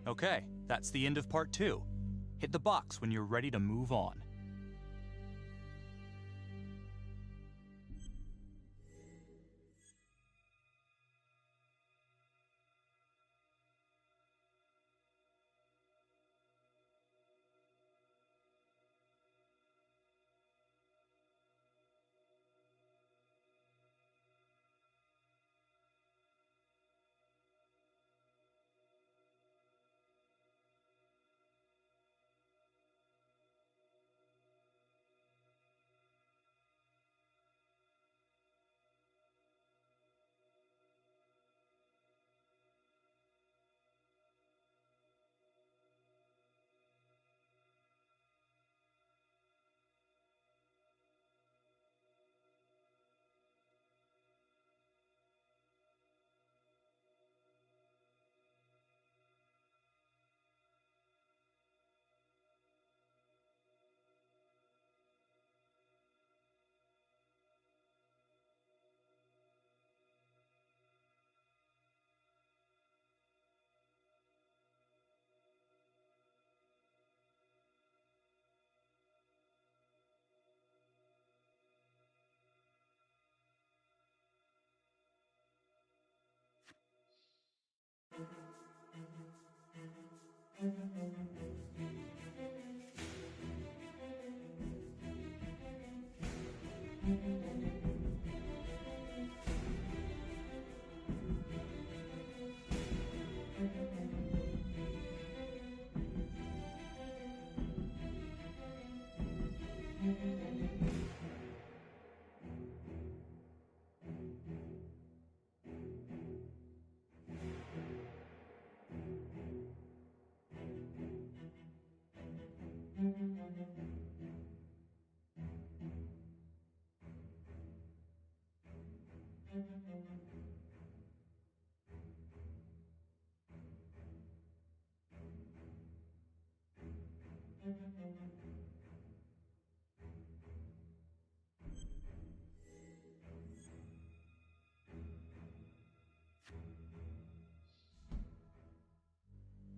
Okay, that's the end of part 2. Hit the box when you're ready to move on.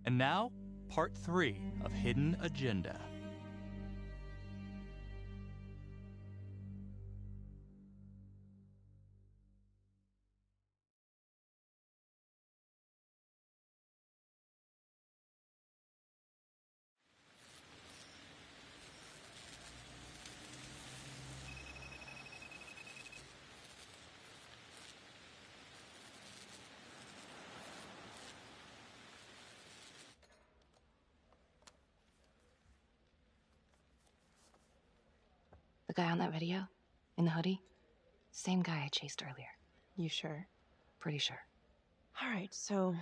And now, part 3 of Hidden Agenda. The guy on that video? In the hoodie? Same guy I chased earlier. You sure? Pretty sure. All right, so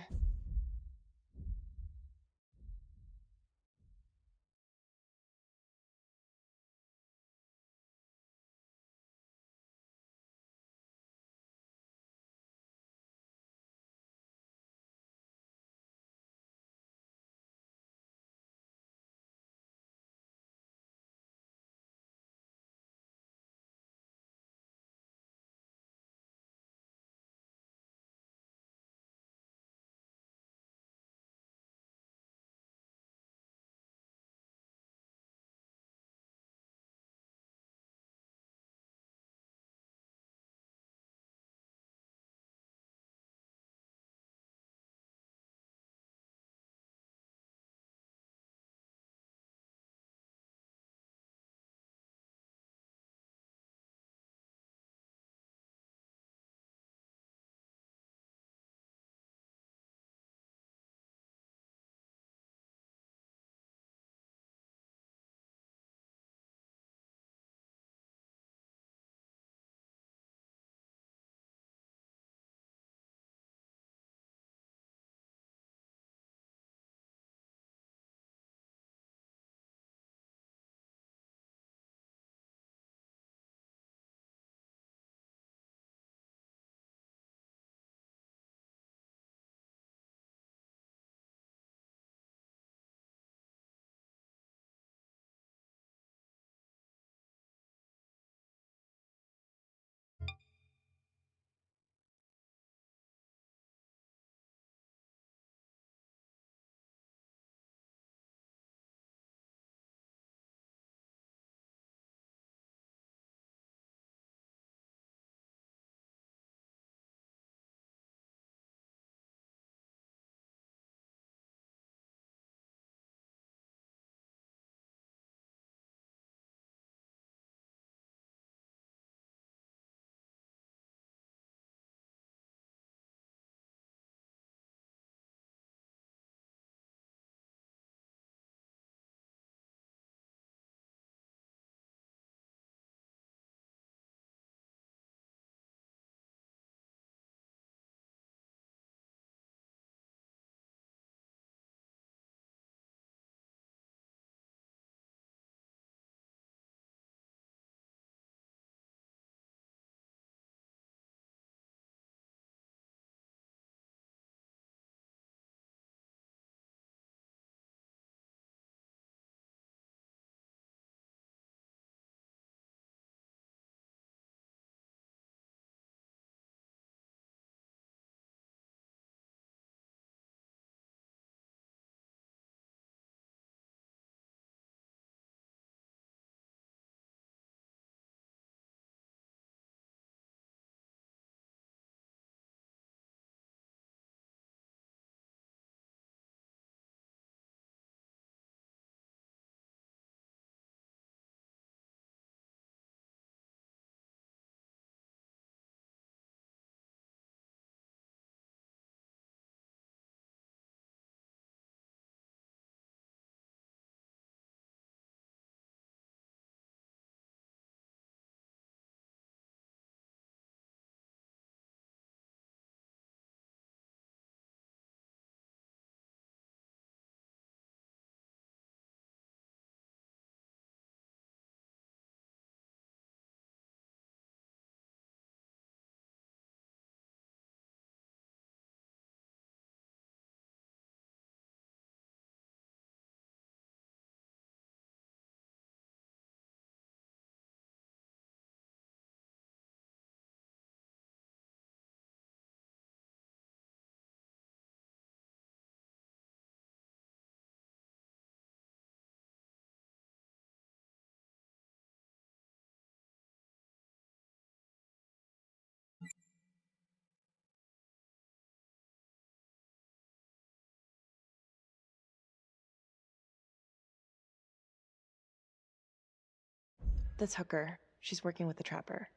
This hooker. She's working with the trapper.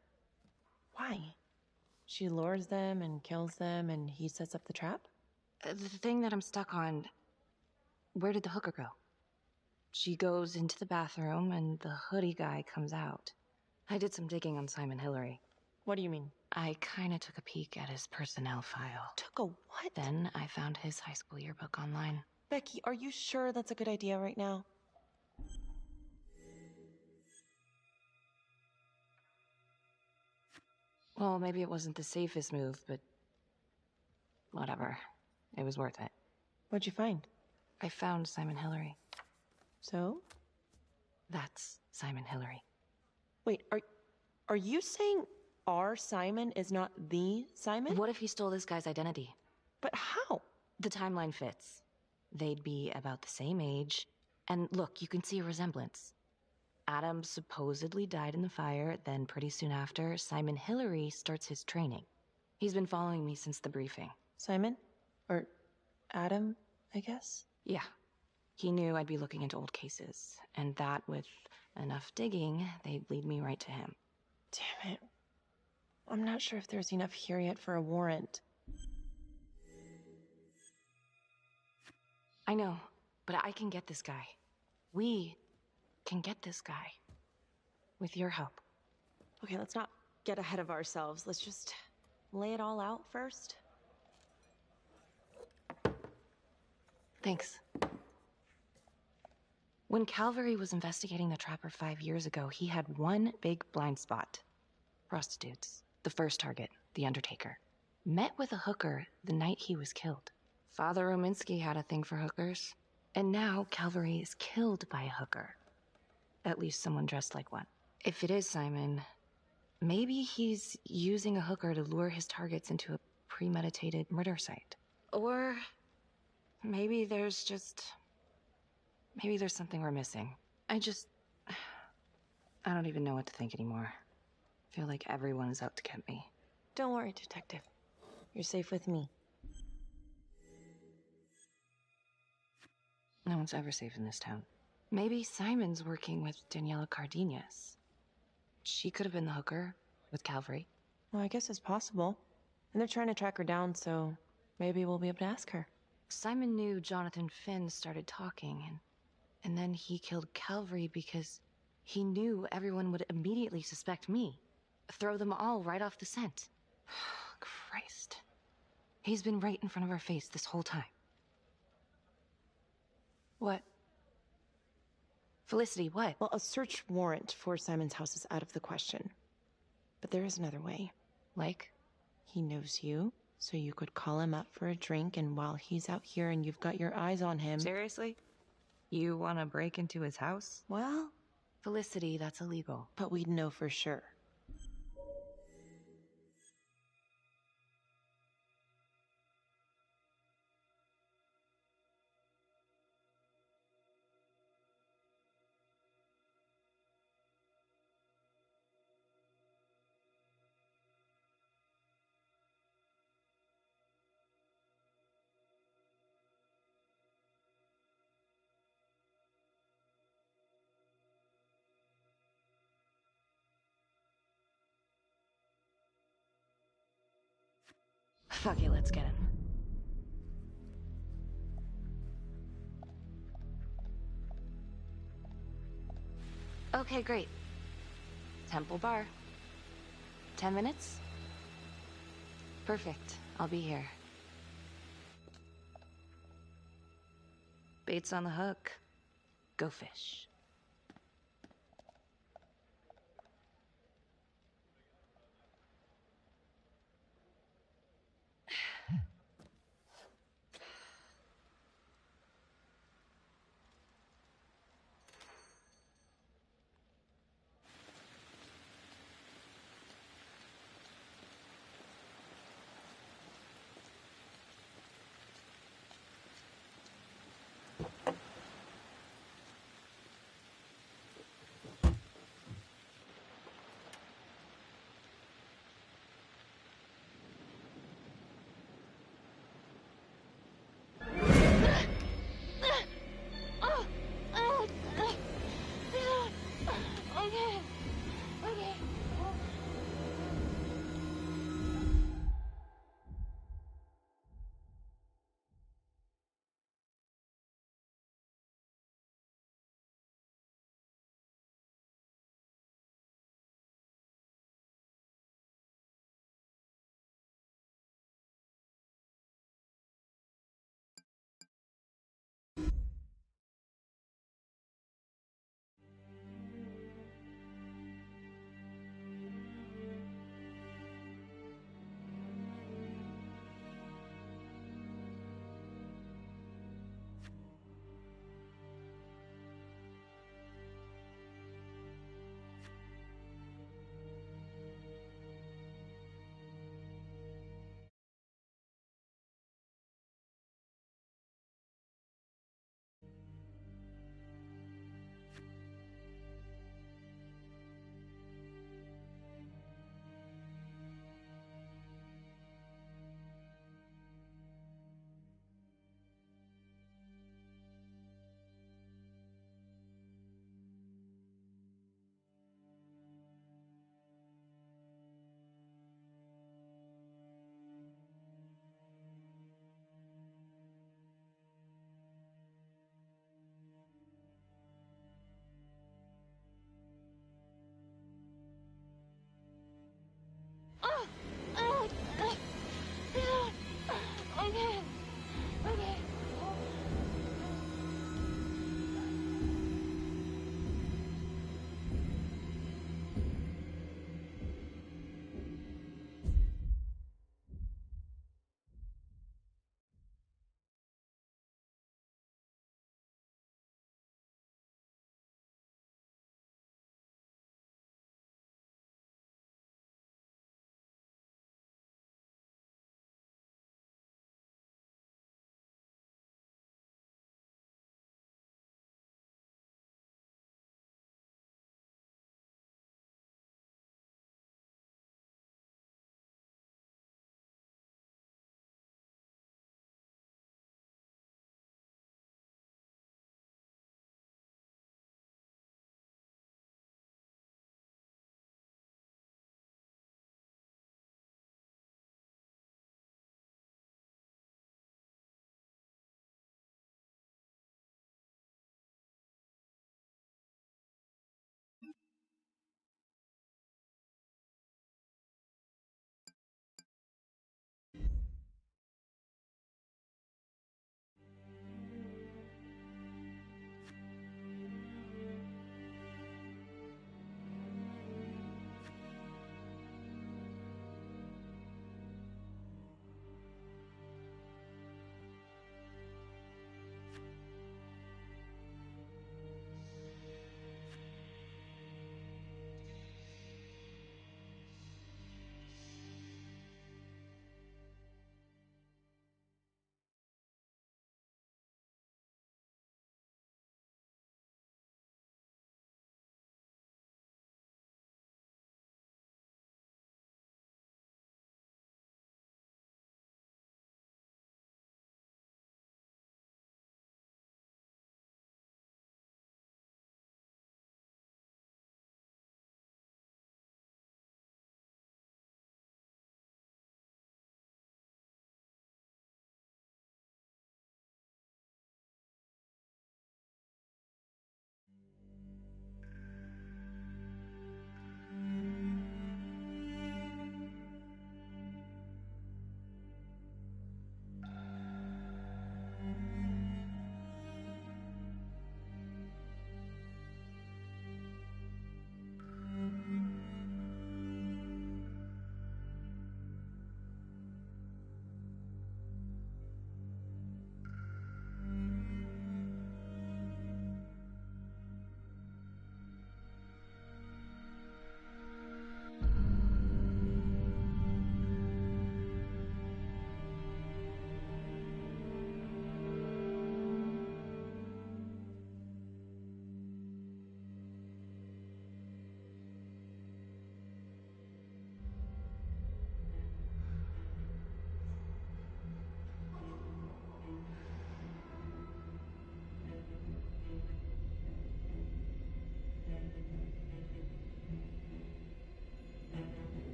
Why? She lures them and kills them, and he sets up the trap? The thing that I'm stuck on, where did the hooker go? She goes into the bathroom and the hoodie guy comes out. I did some digging on Simon Hillary. What do you mean? I kinda took a peek at his personnel file. Took a what? Then I found his high school yearbook online. Becky, are you sure that's a good idea right now? Well, maybe it wasn't the safest move, but whatever. It was worth it. What'd you find? I found Simon Hillary. So? That's Simon Hillary. Wait, are you saying our Simon is not the Simon? What if he stole this guy's identity? But how? The timeline fits. They'd be about the same age. And look, you can see a resemblance. Adam supposedly died in the fire, then pretty soon after, Simon Hillary starts his training. He's been following me since the briefing. Simon? Or Adam, I guess? Yeah. He knew I'd be looking into old cases, and that with enough digging, they'd lead me right to him. Damn it. I'm not sure if there's enough here yet for a warrant. I know, but I can get this guy. We can get this guy. With your help. Okay, let's not get ahead of ourselves. Let's just lay it all out first. Thanks. When Calvary was investigating the Trapper 5 years ago, he had one big blind spot. Prostitutes. The first target, the Undertaker. Met with a hooker the night he was killed. Father Rominsky had a thing for hookers. And now Calvary is killed by a hooker. At least someone dressed like one. If it is Simon, maybe he's using a hooker to lure his targets into a premeditated murder site. Or maybe there's something we're missing. I don't even know what to think anymore. I feel like everyone is out to get me. Don't worry, Detective. You're safe with me. No one's ever safe in this town. Maybe Simon's working with Daniela Cardenas. She could have been the hooker with Calvary. Well, I guess it's possible. And they're trying to track her down, so maybe we'll be able to ask her. Simon knew Jonathan Finn started talking, and then he killed Calvary because he knew everyone would immediately suspect me. Throw them all right off the scent. Christ. He's been right in front of our face this whole time. What? Felicity, what? Well, a search warrant for Simon's house is out of the question. But there is another way. Like? He knows you, so you could call him up for a drink, and while he's out here and you've got your eyes on him... Seriously? You want to break into his house? Well... Felicity, that's illegal. But we'd know for sure. Fuck it, let's get him. Okay, great. Temple Bar. 10 minutes? Perfect. I'll be here. Bait's on the hook. Go fish.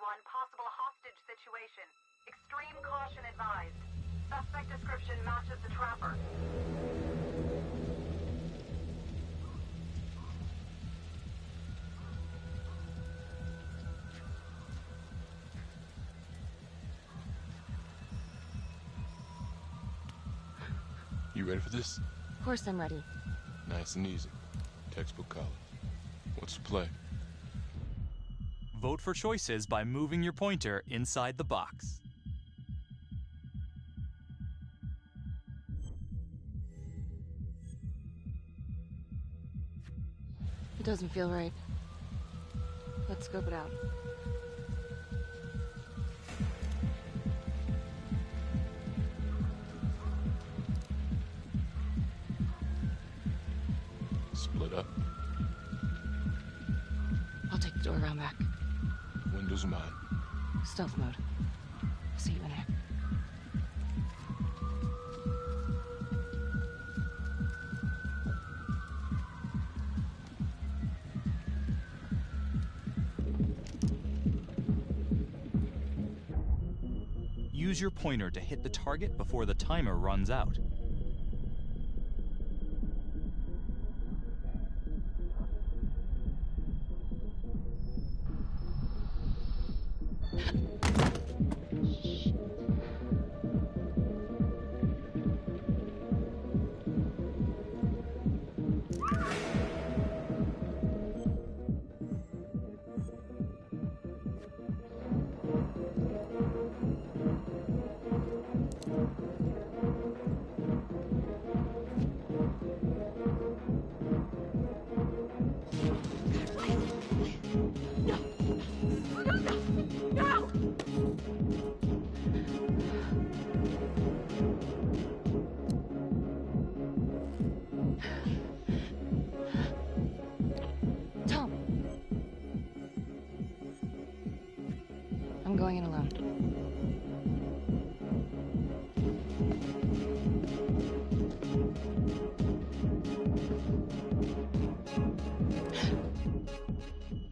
911, possible hostage situation. Extreme caution advised. Suspect description matches the trapper. You ready for this? Of course I'm ready. Nice and easy. Textbook college. What's the play? Vote for choices by moving your pointer inside the box. It doesn't feel right. Let's scope it out. Split up. I'll take the door around back. Windows mine. Stealth mode. I'll see you in there. Use your pointer to hit the target before the timer runs out. I'm going in alone.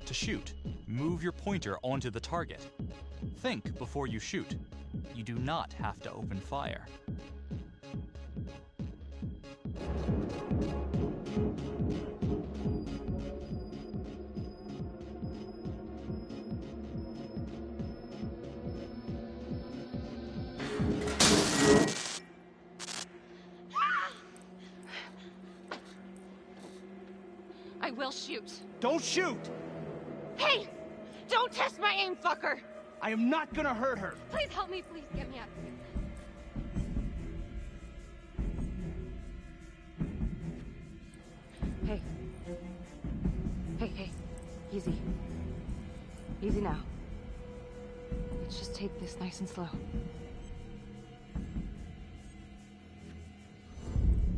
To shoot, move your pointer onto the target. Think before you shoot. You do not have to open fire. I will shoot. Don't shoot! Hey! Don't test my aim, fucker! I am not gonna hurt her. Please help me, please get me out of here. Hey. Hey. Easy. Easy now. Let's just take this nice and slow.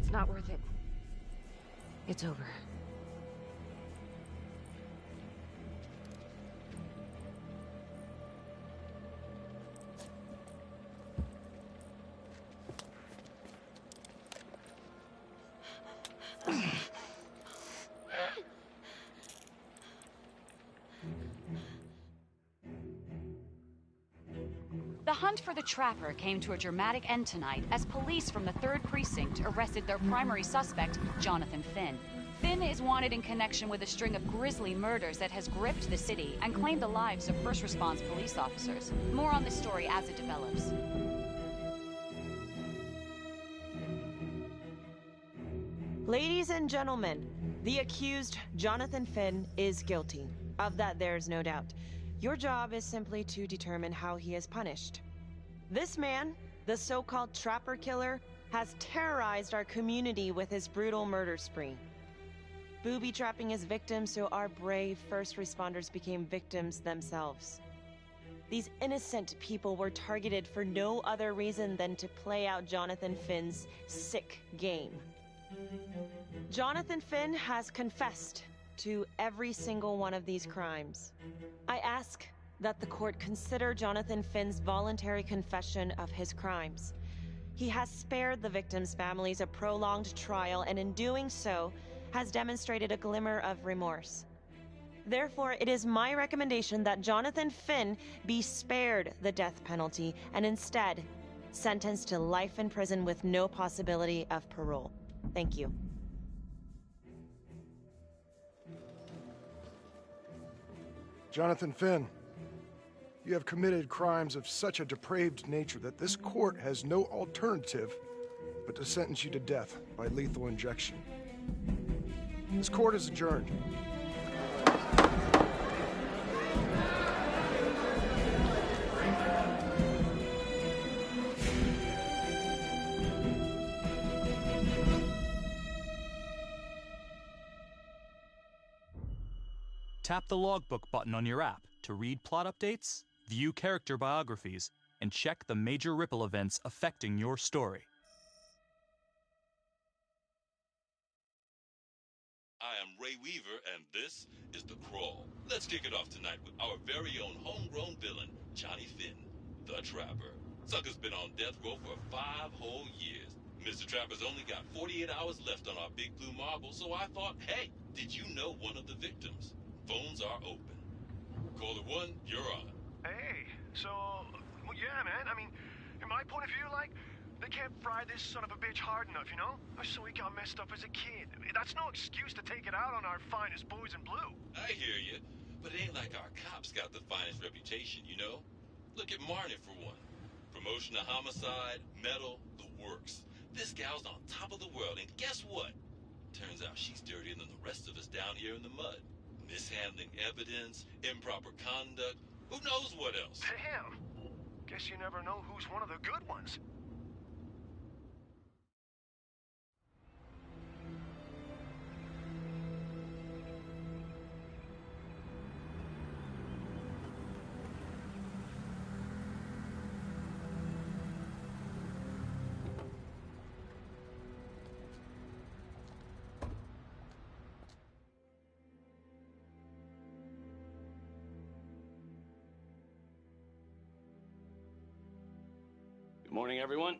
It's not worth it. It's over. The hunt for the Trapper came to a dramatic end tonight as police from the 3rd Precinct arrested their primary suspect, Jonathan Finn. Finn is wanted in connection with a string of grisly murders that has gripped the city and claimed the lives of first response police officers. More on this story as it develops. Ladies and gentlemen, the accused, Jonathan Finn, is guilty. Of that, there's no doubt. Your job is simply to determine how he is punished. This man, the so-called Trapper Killer, has terrorized our community with his brutal murder spree. Booby-trapping his victims so our brave first responders became victims themselves. These innocent people were targeted for no other reason than to play out Jonathan Finn's sick game. Jonathan Finn has confessed to every single one of these crimes. I ask that the court consider Jonathan Finn's voluntary confession of his crimes. He has spared the victims' families a prolonged trial, and in doing so, has demonstrated a glimmer of remorse. Therefore, it is my recommendation that Jonathan Finn be spared the death penalty and instead sentenced to life in prison with no possibility of parole. Thank you. Jonathan Finn, you have committed crimes of such a depraved nature that this court has no alternative but to sentence you to death by lethal injection. This court is adjourned. Tap the logbook button on your app to read plot updates, view character biographies, and check the major ripple events affecting your story. I am Ray Weaver, and this is The Crawl. Let's kick it off tonight with our very own homegrown villain, Johnny Finn, the Trapper. Sucker's been on death row for 5 whole years. Mr. Trapper's only got 48 hours left on our big blue marble, so I thought, hey, did you know one of the victims? Phones are open. Caller 1, you're on. Hey, so, well, yeah, man. I mean, in my point of view, like, they can't fry this son of a bitch hard enough, you know? So he got messed up as a kid. That's no excuse to take it out on our finest boys in blue. I hear you, but it ain't like our cops got the finest reputation, you know? Look at Marnie, for one. Promotion to homicide, medal, the works. This gal's on top of the world, and guess what? Turns out she's dirtier than the rest of us down here in the mud. Mishandling evidence, improper conduct, who knows what else? Damn. Guess you never know who's one of the good ones. Morning, everyone.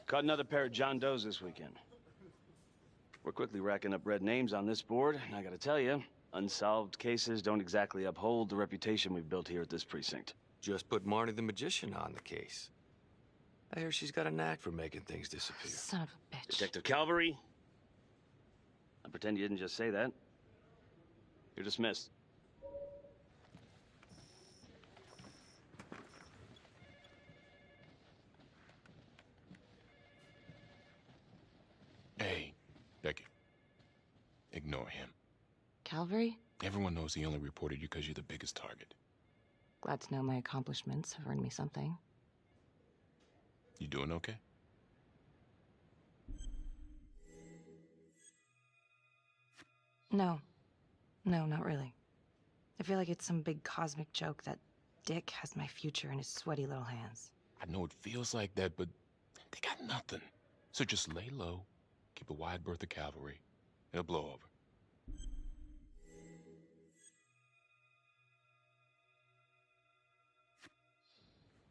Caught another pair of John Does this weekend. We're quickly racking up red names on this board, and I gotta tell you, unsolved cases don't exactly uphold the reputation we've built here at this precinct. Just put Marnie the Magician on the case. I hear she's got a knack for making things disappear. Son of a bitch. Detective Calvary? I pretend you didn't just say that. You're dismissed. Hey, Becky. Ignore him. Calvary? Everyone knows he only reported you because you're the biggest target. Glad to know my accomplishments have earned me something. You doing okay? No. No, not really. I feel like it's some big cosmic joke that Dick has my future in his sweaty little hands. I know it feels like that, but they got nothing. So just lay low, keep a wide berth of cavalry. It'll blow over.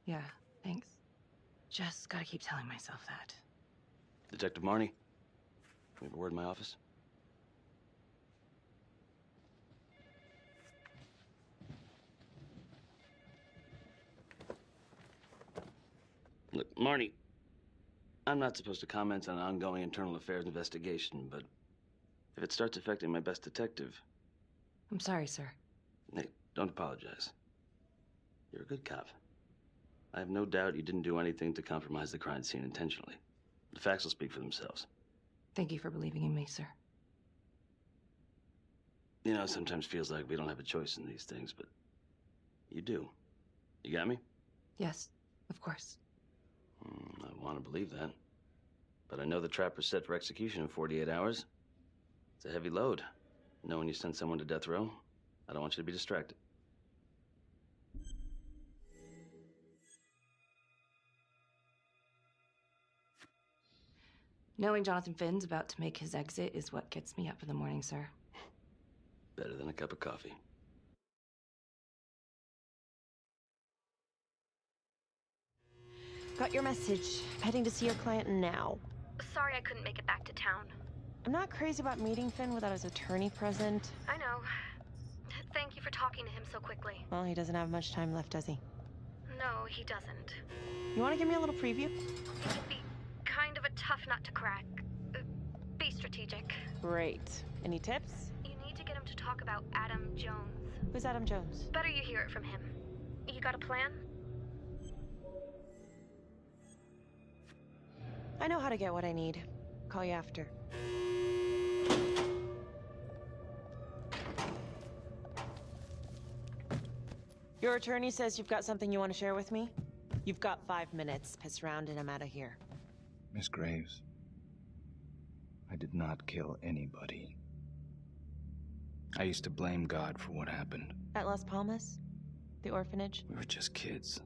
Yeah, thanks. Just gotta keep telling myself that. Detective Marnie, we have a word in my office. Look, Marnie, I'm not supposed to comment on an ongoing internal affairs investigation, but if it starts affecting my best detective... I'm sorry, sir. Hey, don't apologize. You're a good cop. I have no doubt you didn't do anything to compromise the crime scene intentionally. The facts will speak for themselves. Thank you for believing in me, sir. You know, it sometimes feels like we don't have a choice in these things, but you do. You got me? Yes, of course. I want to believe that. But I know the trapper's set for execution in 48 hours. It's a heavy load. Knowing you send someone to death row, I don't want you to be distracted. Knowing Jonathan Finn's about to make his exit is what gets me up in the morning, sir. Better than a cup of coffee. Got your message. Heading to see your client now. Sorry I couldn't make it back to town. I'm not crazy about meeting Finn without his attorney present. I know. Thank you for talking to him so quickly. Well, he doesn't have much time left, does he? No, he doesn't. You want to give me a little preview? It can be kind of a tough nut to crack. Be strategic. Great. Any tips? You need to get him to talk about Adam Jones. Who's Adam Jones? Better you hear it from him. You got a plan? I know how to get what I need. Call you after. Your attorney says you've got something you want to share with me? You've got 5 minutes. Piss around and I'm out of here. Miss Graves, I did not kill anybody. I used to blame God for what happened. At Las Palmas? The orphanage? We were just kids.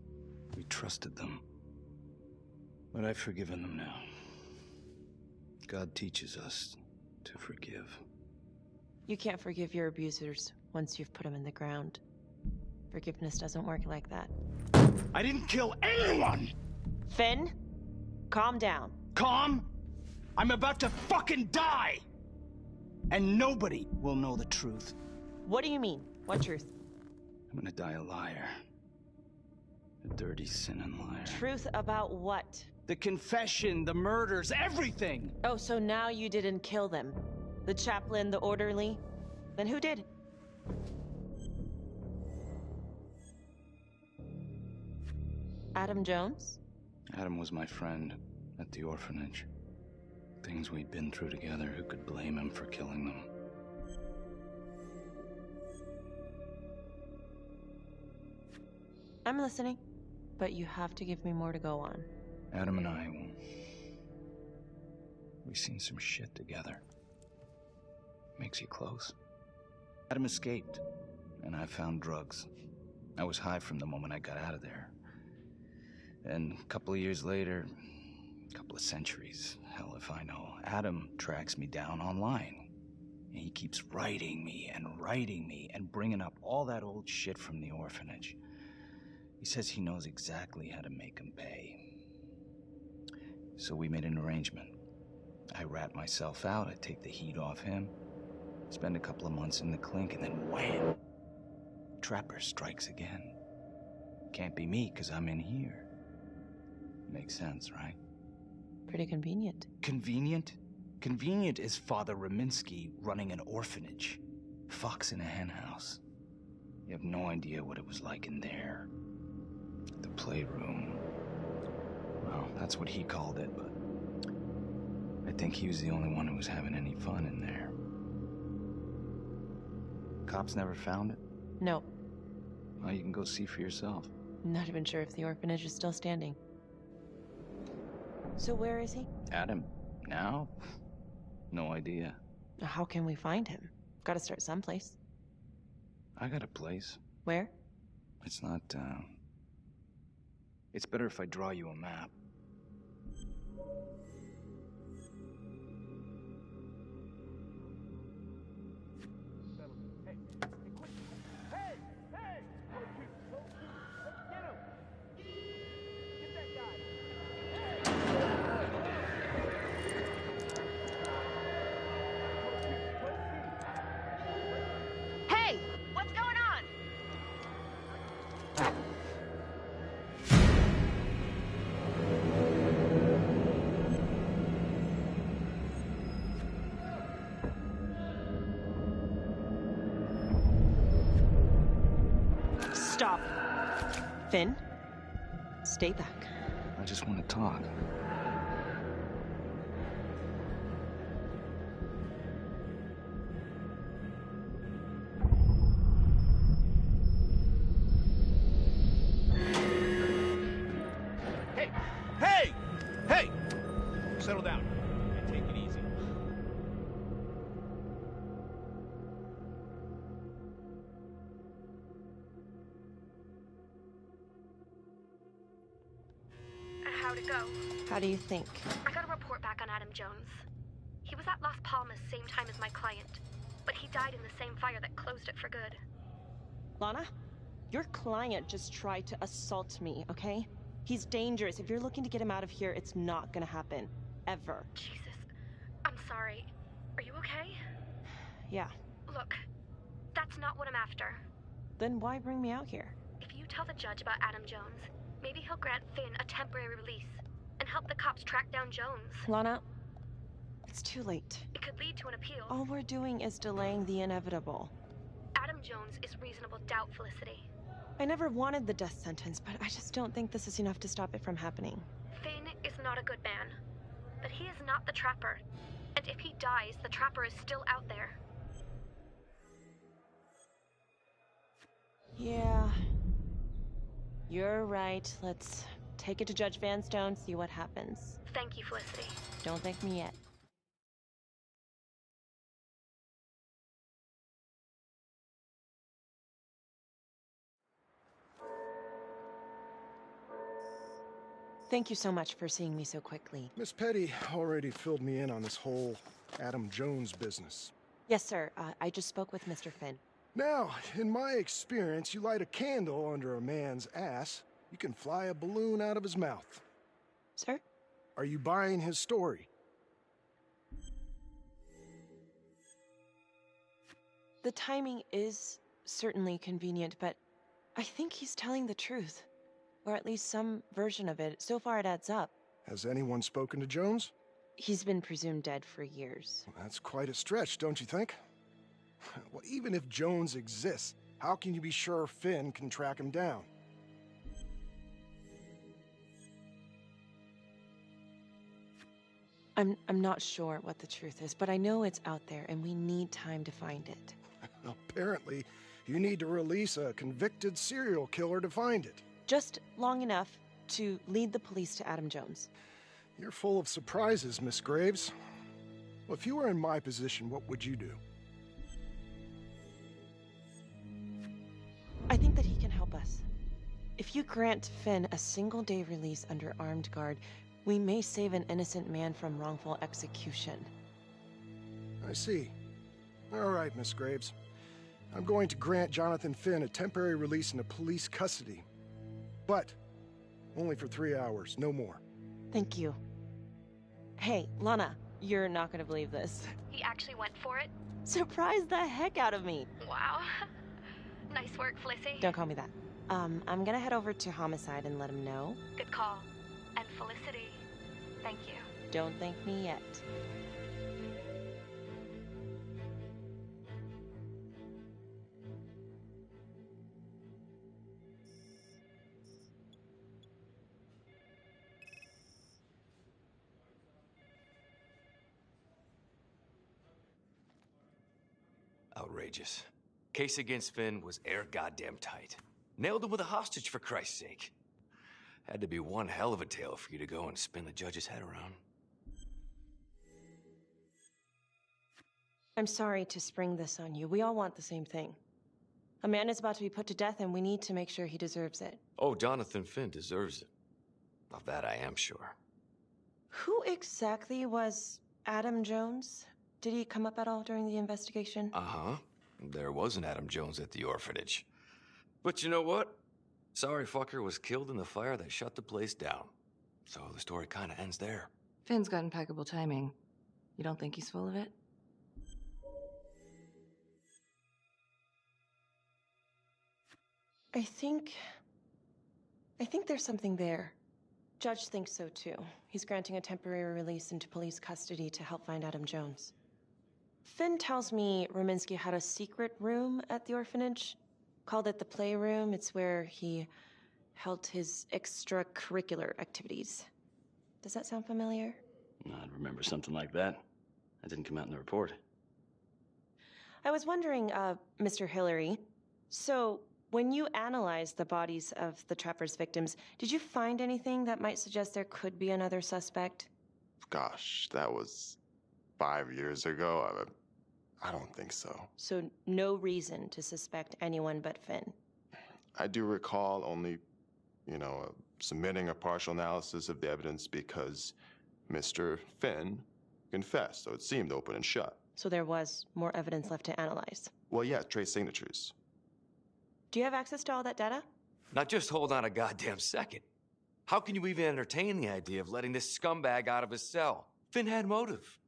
We trusted them. But I've forgiven them now. God teaches us to forgive. You can't forgive your abusers once you've put them in the ground. Forgiveness doesn't work like that. I didn't kill anyone! Finn, calm down. Calm? I'm about to fucking die! And nobody will know the truth. What do you mean? What truth? I'm gonna die a liar. A dirty, sinning liar. Truth about what? The confession, the murders, everything! Oh, so now you didn't kill them? The chaplain, the orderly? Then who did? Adam Jones? Adam was my friend at the orphanage. Things we'd been through together, who could blame him for killing them? I'm listening, but you have to give me more to go on. Adam and I, we've seen some shit together. Makes you close. Adam escaped, and I found drugs. I was high from the moment I got out of there. And a couple of years later, a couple of centuries, hell if I know, Adam tracks me down online. And he keeps writing me and bringing up all that old shit from the orphanage. He says he knows exactly how to make him pay. So we made an arrangement. I rat myself out, I take the heat off him, spend a couple of months in the clink, and then wham! Trapper strikes again. Can't be me, 'cause I'm in here. Makes sense, right? Pretty convenient. Convenient? Convenient is Father Raminsky running an orphanage. Fox in a henhouse. You have no idea what it was like in there. The playroom. Well, that's what he called it, but I think he was the only one who was having any fun in there. Cops never found it? No. Well, you can go see for yourself. Not even sure if the orphanage is still standing. So where is he? Adam? Now? No idea. How can we find him? Gotta start someplace. I got a place. Where? It's not, It's better if I draw you a map. Stop. Finn, stay back. I just want to talk. Hey! Settle down and take it easy. How'd it go? How do you think? I got a report back on Adam Jones. He was at Las Palmas same time as my client, but he died in the same fire that closed it for good. Lana, your client just tried to assault me, okay? He's dangerous. If you're looking to get him out of here, it's not gonna happen. Ever. Jesus. I'm sorry. Are you okay? Yeah. Look, that's not what I'm after. Then why bring me out here? If you tell the judge about Adam Jones, maybe he'll grant Finn a temporary release and help the cops track down Jones. Lana, it's too late. It could lead to an appeal. All we're doing is delaying the inevitable. Adam Jones is reasonable doubt, Felicity. I never wanted the death sentence, but I just don't think this is enough to stop it from happening. Finn is not a good man, but he is not the Trapper. And if he dies, the Trapper is still out there. Yeah. You're right. Let's take it to Judge Vanstone, see what happens. Thank you, Felicity. Don't thank me yet. Thank you so much for seeing me so quickly. Miss Petty already filled me in on this whole Adam Jones business. Yes, sir. I just spoke with Mr. Finn. Now, in my experience, you light a candle under a man's ass, you can fly a balloon out of his mouth. Sir? Are you buying his story? The timing is certainly convenient, but I think he's telling the truth. Or at least some version of it. So far it adds up. Has anyone spoken to Jones? He's been presumed dead for years. Well, that's quite a stretch, don't you think? Well, even if Jones exists, how can you be sure Finn can track him down? I'm not sure what the truth is, but I know it's out there and we need time to find it. Apparently, you need to release a convicted serial killer to find it. Just long enough to lead the police to Adam Jones. You're full of surprises, Miss Graves. Well, if you were in my position, what would you do? I think that he can help us. If you grant Finn a single-day release under armed guard, we may save an innocent man from wrongful execution. I see. All right, Miss Graves. I'm going to grant Jonathan Finn a temporary release into police custody. But only for 3 hours, no more. Thank you. Hey, Lana, you're not gonna believe this. He actually went for it? Surprised the heck out of me. Wow. Nice work, Felicity. Don't call me that. I'm gonna head over to Homicide and let him know. Good call. And Felicity, thank you. Don't thank me yet. Outrageous. Case against Finn was air goddamn tight. Nailed him with a hostage, for Christ's sake. Had to be one hell of a tale for you to go and spin the judge's head around. I'm sorry to spring this on you. We all want the same thing. A man is about to be put to death, and we need to make sure he deserves it. Oh, Jonathan Finn deserves it. Of that I am sure. Who exactly was Adam Jones? Did he come up at all during the investigation? Uh-huh. There was an Adam Jones at the orphanage. But you know what? Sorry fucker was killed in the fire that shut the place down. So the story kinda ends there. Finn's got impeccable timing. You don't think he's full of it? I think there's something there. Judge thinks so too. He's granting a temporary release into police custody to help find Adam Jones. Finn tells me Rominsky had a secret room at the orphanage. Called it the Playroom. It's where he held his extracurricular activities. Does that sound familiar? I'd remember something like that. That didn't come out in the report. I was wondering, Mr. Hillary, so when you analyzed the bodies of the Trapper's victims, did you find anything that might suggest there could be another suspect? Gosh, that was 5 years ago. I don't think so. So no reason to suspect anyone but Finn? I do recall only, submitting a partial analysis of the evidence because Mr. Finn confessed, so it seemed open and shut. So there was more evidence left to analyze? Well, yeah, trace signatures. Do you have access to all that data? Now just hold on a goddamn second. How can you even entertain the idea of letting this scumbag out of his cell? Finn had motive.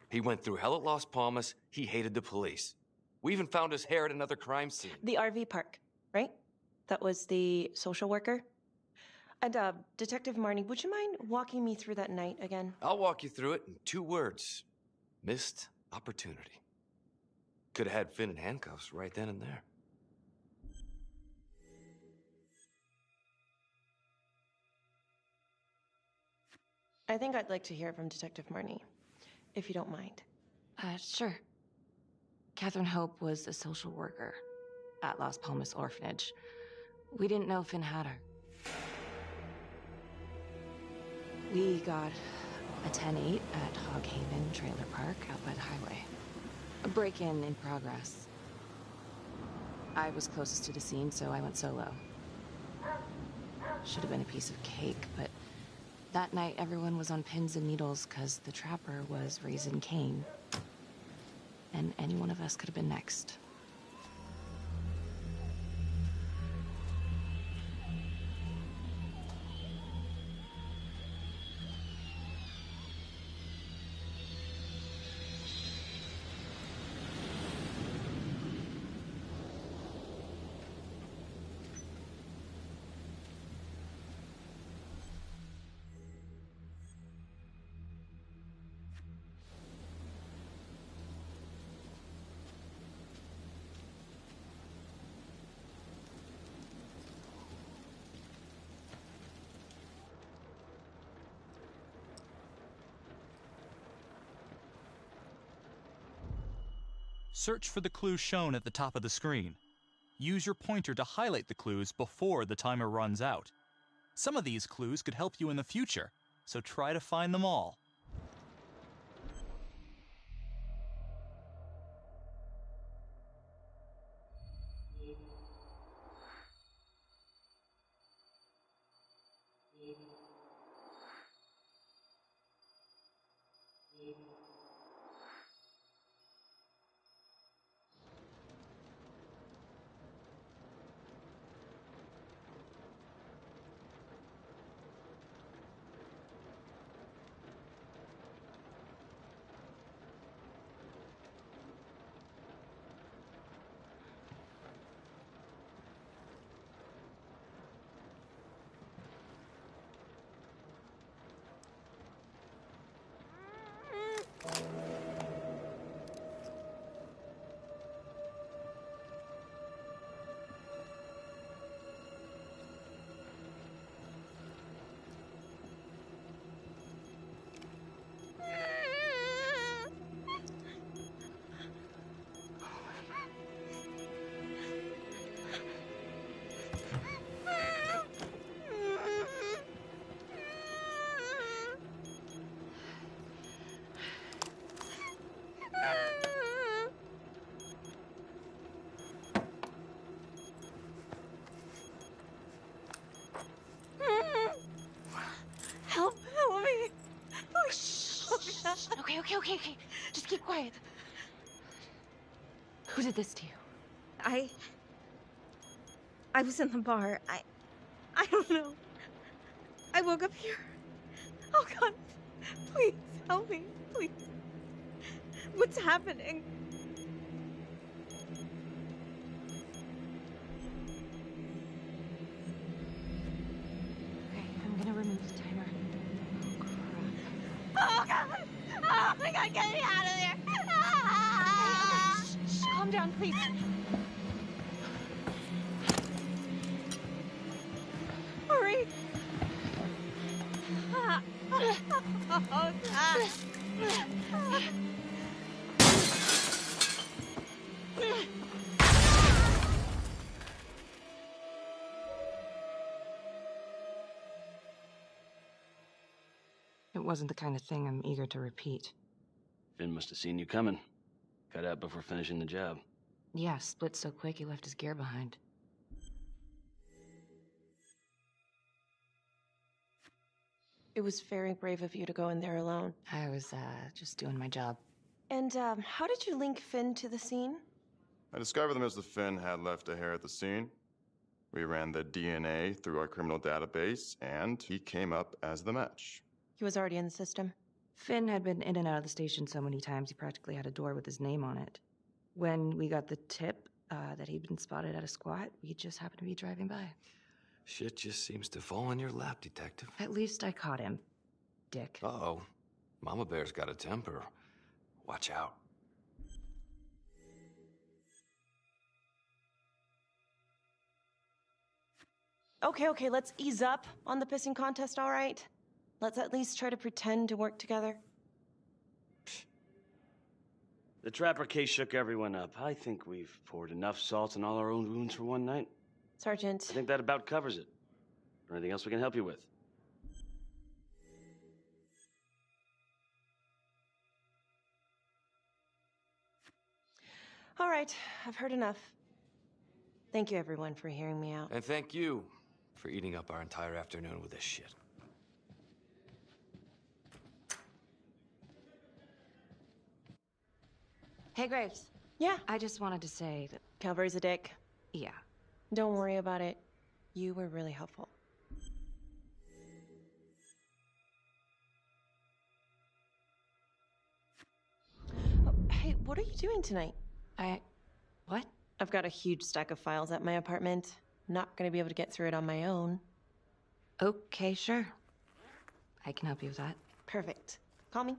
He went through hell at Las Palmas. He hated the police. We even found his hair at another crime scene. The RV park, right? That was the social worker? And, Detective Marnie, would you mind walking me through that night again? I'll walk you through it in 2 words. Missed opportunity. Could have had Finn in handcuffs right then and there. I think I'd like to hear from Detective Marnie, if you don't mind. Sure. Catherine Hope was a social worker at Las Palmas Orphanage. We didn't know Finn had her. We got a 10-8 at Hog Haven Trailer Park out by the highway. A break-in in progress. I was closest to the scene, so I went solo. Should have been a piece of cake, but that night everyone was on pins and needles because the trapper was raising Cain. And any one of us could have been next. Search for the clues shown at the top of the screen. Use your pointer to highlight the clues before the timer runs out. Some of these clues could help you in the future, so try to find them all. Help me. Okay. Just keep quiet. Who did this to you? I was in the bar. I don't know. I woke up here. Oh, God. Please, help me. Please. What's happening? Okay, I'm gonna remove the timer. Oh, God. Oh, my God, get me out of there. Shh, calm down, please. Hurry. Oh, God. It wasn't the kind of thing I'm eager to repeat. Finn must have seen you coming. Got out before finishing the job. Yeah, split so quick he left his gear behind. It was very brave of you to go in there alone. I was, just doing my job. And, how did you link Finn to the scene? I discovered that Mr. Finn had left a hair at the scene. We ran the DNA through our criminal database, and he came up as the match. He was already in the system. Finn had been in and out of the station so many times he practically had a door with his name on it. When we got the tip that he'd been spotted at a squat, we just happened to be driving by. Shit just seems to fall in your lap, Detective. At least I caught him, dick. Uh-oh. Mama Bear's got a temper. Watch out. Okay, let's ease up on the pissing contest, all right? Let's at least try to pretend to work together. The Trapper case shook everyone up. I think we've poured enough salt in all our own wounds for one night. Sergeant. I think that about covers it. Or anything else we can help you with? All right, I've heard enough. Thank you, everyone, for hearing me out. And thank you for eating up our entire afternoon with this shit. Hey, Graves. Yeah? I just wanted to say that... Calvary's a dick. Yeah. Don't worry about it. You were really helpful. Oh, hey, what are you doing tonight? What? I've got a huge stack of files at my apartment. Not gonna be able to get through it on my own. Okay, sure. I can help you with that. Perfect. Call me.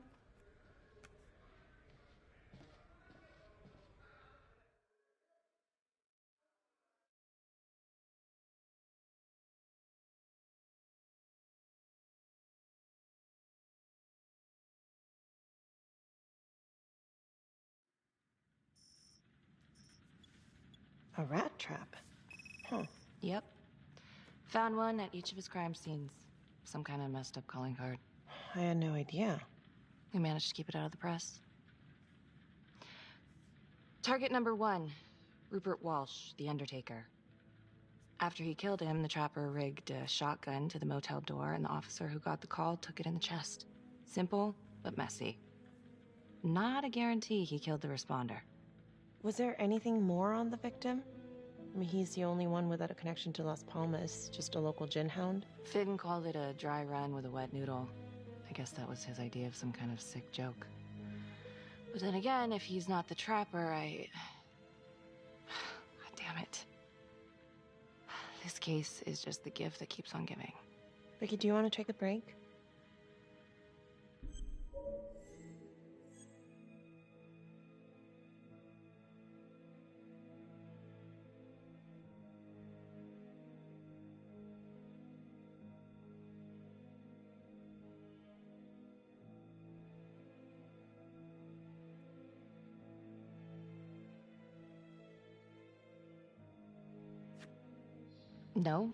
A rat trap? Huh. Yep. Found one at each of his crime scenes. Some kind of messed up calling card. I had no idea. We managed to keep it out of the press. Target number 1, Rupert Walsh, the Undertaker. After he killed him, the Trapper rigged a shotgun to the motel door, and the officer who got the call took it in the chest. Simple, but messy. Not a guarantee he killed the responder. Was there anything more on the victim? I mean, he's the only one without a connection to Las Palmas, just a local gin hound. Finn called it a dry run with a wet noodle. I guess that was his idea of some kind of sick joke. But then again, if he's not the Trapper, God damn it. This case is just the gift that keeps on giving. Vicky, do you want to take a break? No?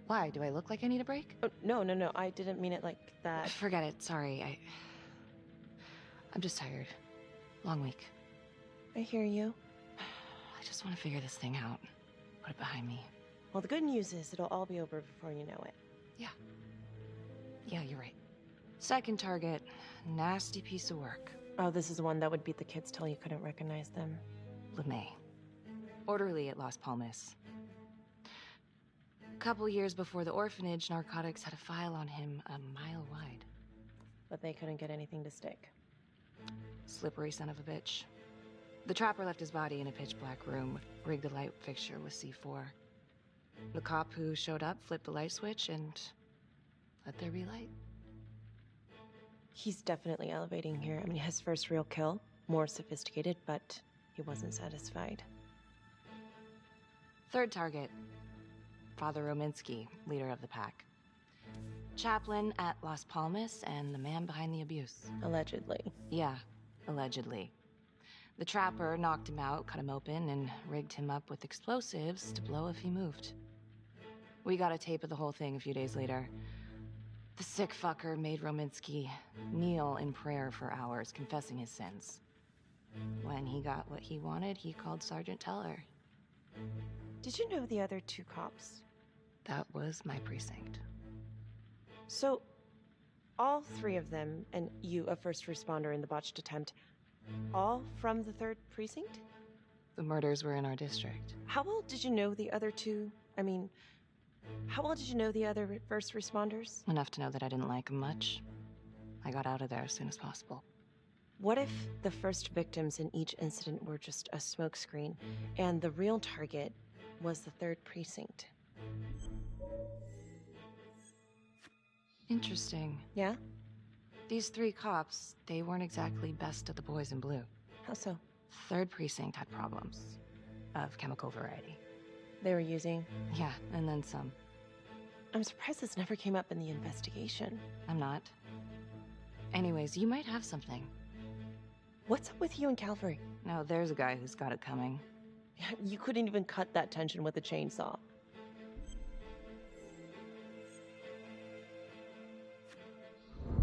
Why? Do I look like I need a break? Oh, no. I didn't mean it like that. Forget it. Sorry. I'm just tired. Long week. I hear you. I just want to figure this thing out. Put it behind me. Well, the good news is it'll all be over before you know it. Yeah, you're right. Second target. Nasty piece of work. Oh, this is the one that would beat the kids till you couldn't recognize them. LeMay. Orderly at Las Palmas. A couple years before the orphanage, narcotics had a file on him a mile wide. But they couldn't get anything to stick. Slippery son of a bitch. The Trapper left his body in a pitch-black room, rigged the light fixture with C4. The cop who showed up flipped the light switch and let there be light. He's definitely elevating here. I mean, his first real kill, more sophisticated, but he wasn't satisfied. Third target. Father Rominsky, leader of the pack. Chaplain at Las Palmas and the man behind the abuse. Allegedly. Yeah, allegedly. The Trapper knocked him out, cut him open, and rigged him up with explosives to blow if he moved. We got a tape of the whole thing a few days later. The sick fucker made Rominsky kneel in prayer for hours, confessing his sins. When he got what he wanted, he called Sergeant Teller. Did you know the other 2 cops? That was my precinct. So, all 3 of them, and you, a first responder in the botched attempt, all from the 3rd precinct? The murders were in our district. How well did you know the other 2? I mean, how well did you know the other first responders? Enough to know that I didn't like them much. I got out of there as soon as possible. What if the first victims in each incident were just a smokescreen, and the real target was the 3rd Precinct? Interesting. Yeah? These 3 cops, they weren't exactly best of the boys in blue. How so? 3rd Precinct had problems. Of chemical variety. They were using? Yeah, and then some. I'm surprised this never came up in the investigation. I'm not. Anyways, you might have something. What's up with you and Calvary? No, there's a guy who's got it coming. You couldn't even cut that tension with a chainsaw.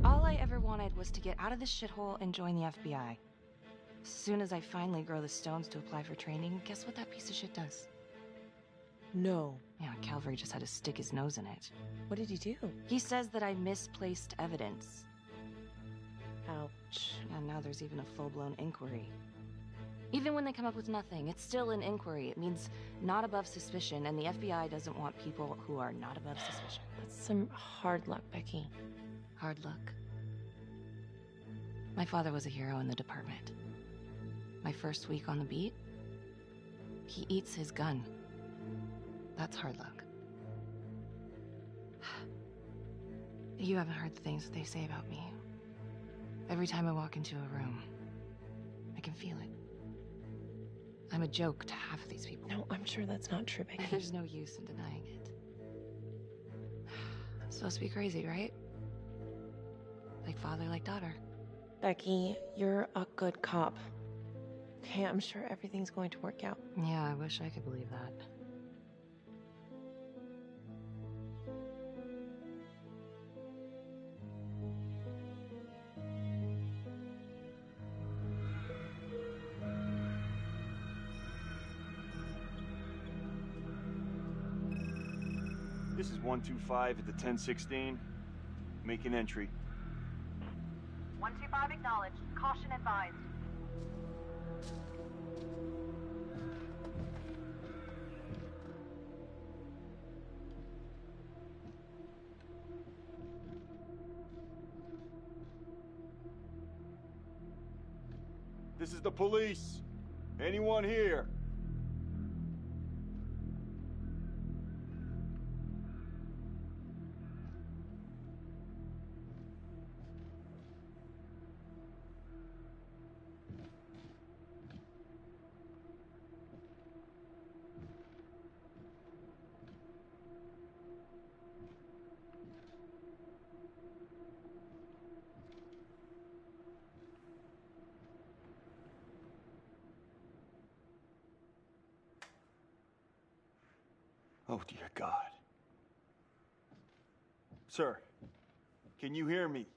All I ever wanted was to get out of this shithole and join the FBI. As soon as I finally grow the stones to apply for training, guess what that piece of shit does? No. Yeah, Calvary just had to stick his nose in it. What did he do? He says that I misplaced evidence. Ouch. And now there's even a full-blown inquiry. Even when they come up with nothing, it's still an inquiry. It means not above suspicion, and the FBI doesn't want people who are not above suspicion. That's some hard luck, Becky. Hard luck. My father was a hero in the department. My first week on the beat, he eats his gun. That's hard luck. You haven't heard the things that they say about me. Every time I walk into a room, I can feel it. I'm a joke to half of these people. No, I'm sure that's not true, Becky. There's no use in denying it. It's supposed to be crazy, right? Like father, like daughter. Becky, you're a good cop. Okay, I'm sure everything's going to work out. Yeah, I wish I could believe that. This is 125 at the 1016. Make an entry. 125 acknowledged. Caution advised. This is the police. Anyone here? Oh, dear God. Sir, can you hear me?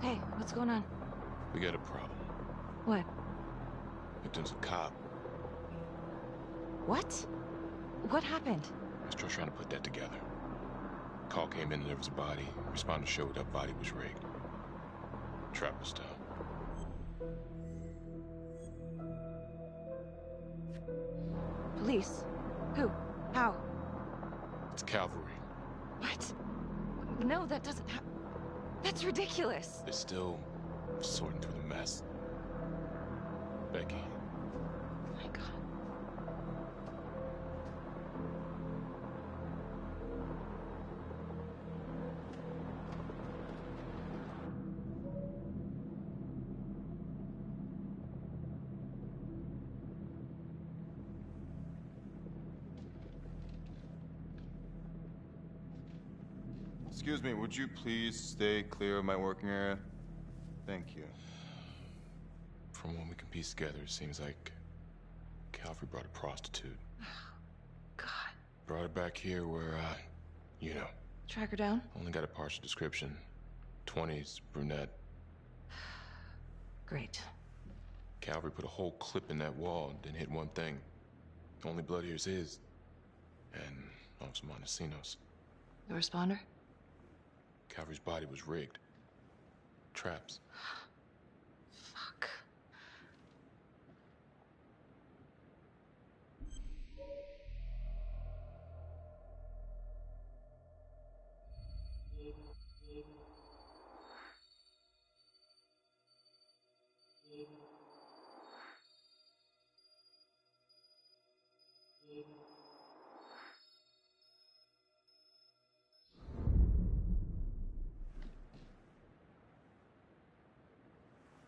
Hey, what's going on? We got a problem. What? Victim's a cop. What? What happened? I was trying to put that together. Call came in and there was a body. Responder showed up, body was rigged. Trapper style. Police? Who? How? It's cavalry. What? No, that doesn't That's ridiculous. They're still sorting through the mess. Becky. Oh my God. Excuse me, would you please stay clear of my working area? Thank you. From what we can piece together, it seems like Calvary brought a prostitute. God. Brought her back here where, you know. Track her down? Only got a partial description. 20s, brunette. Great. Calvary put a whole clip in that wall and didn't hit one thing. Only blood here's his. And Officer Montesinos. The responder? Calvary's body was rigged. Traps. Fuck.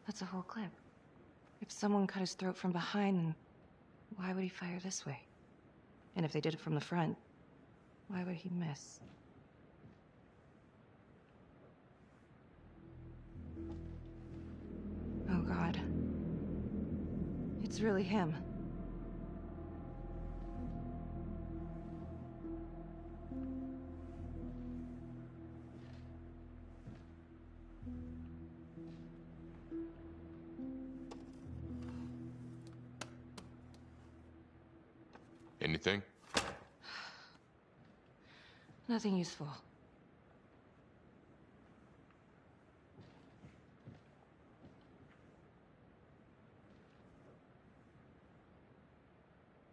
That's a whole clip. If someone cut his throat from behind, then why would he fire this way? And if they did it from the front, why would he miss? Oh, God. It's really him. Anything? Nothing useful.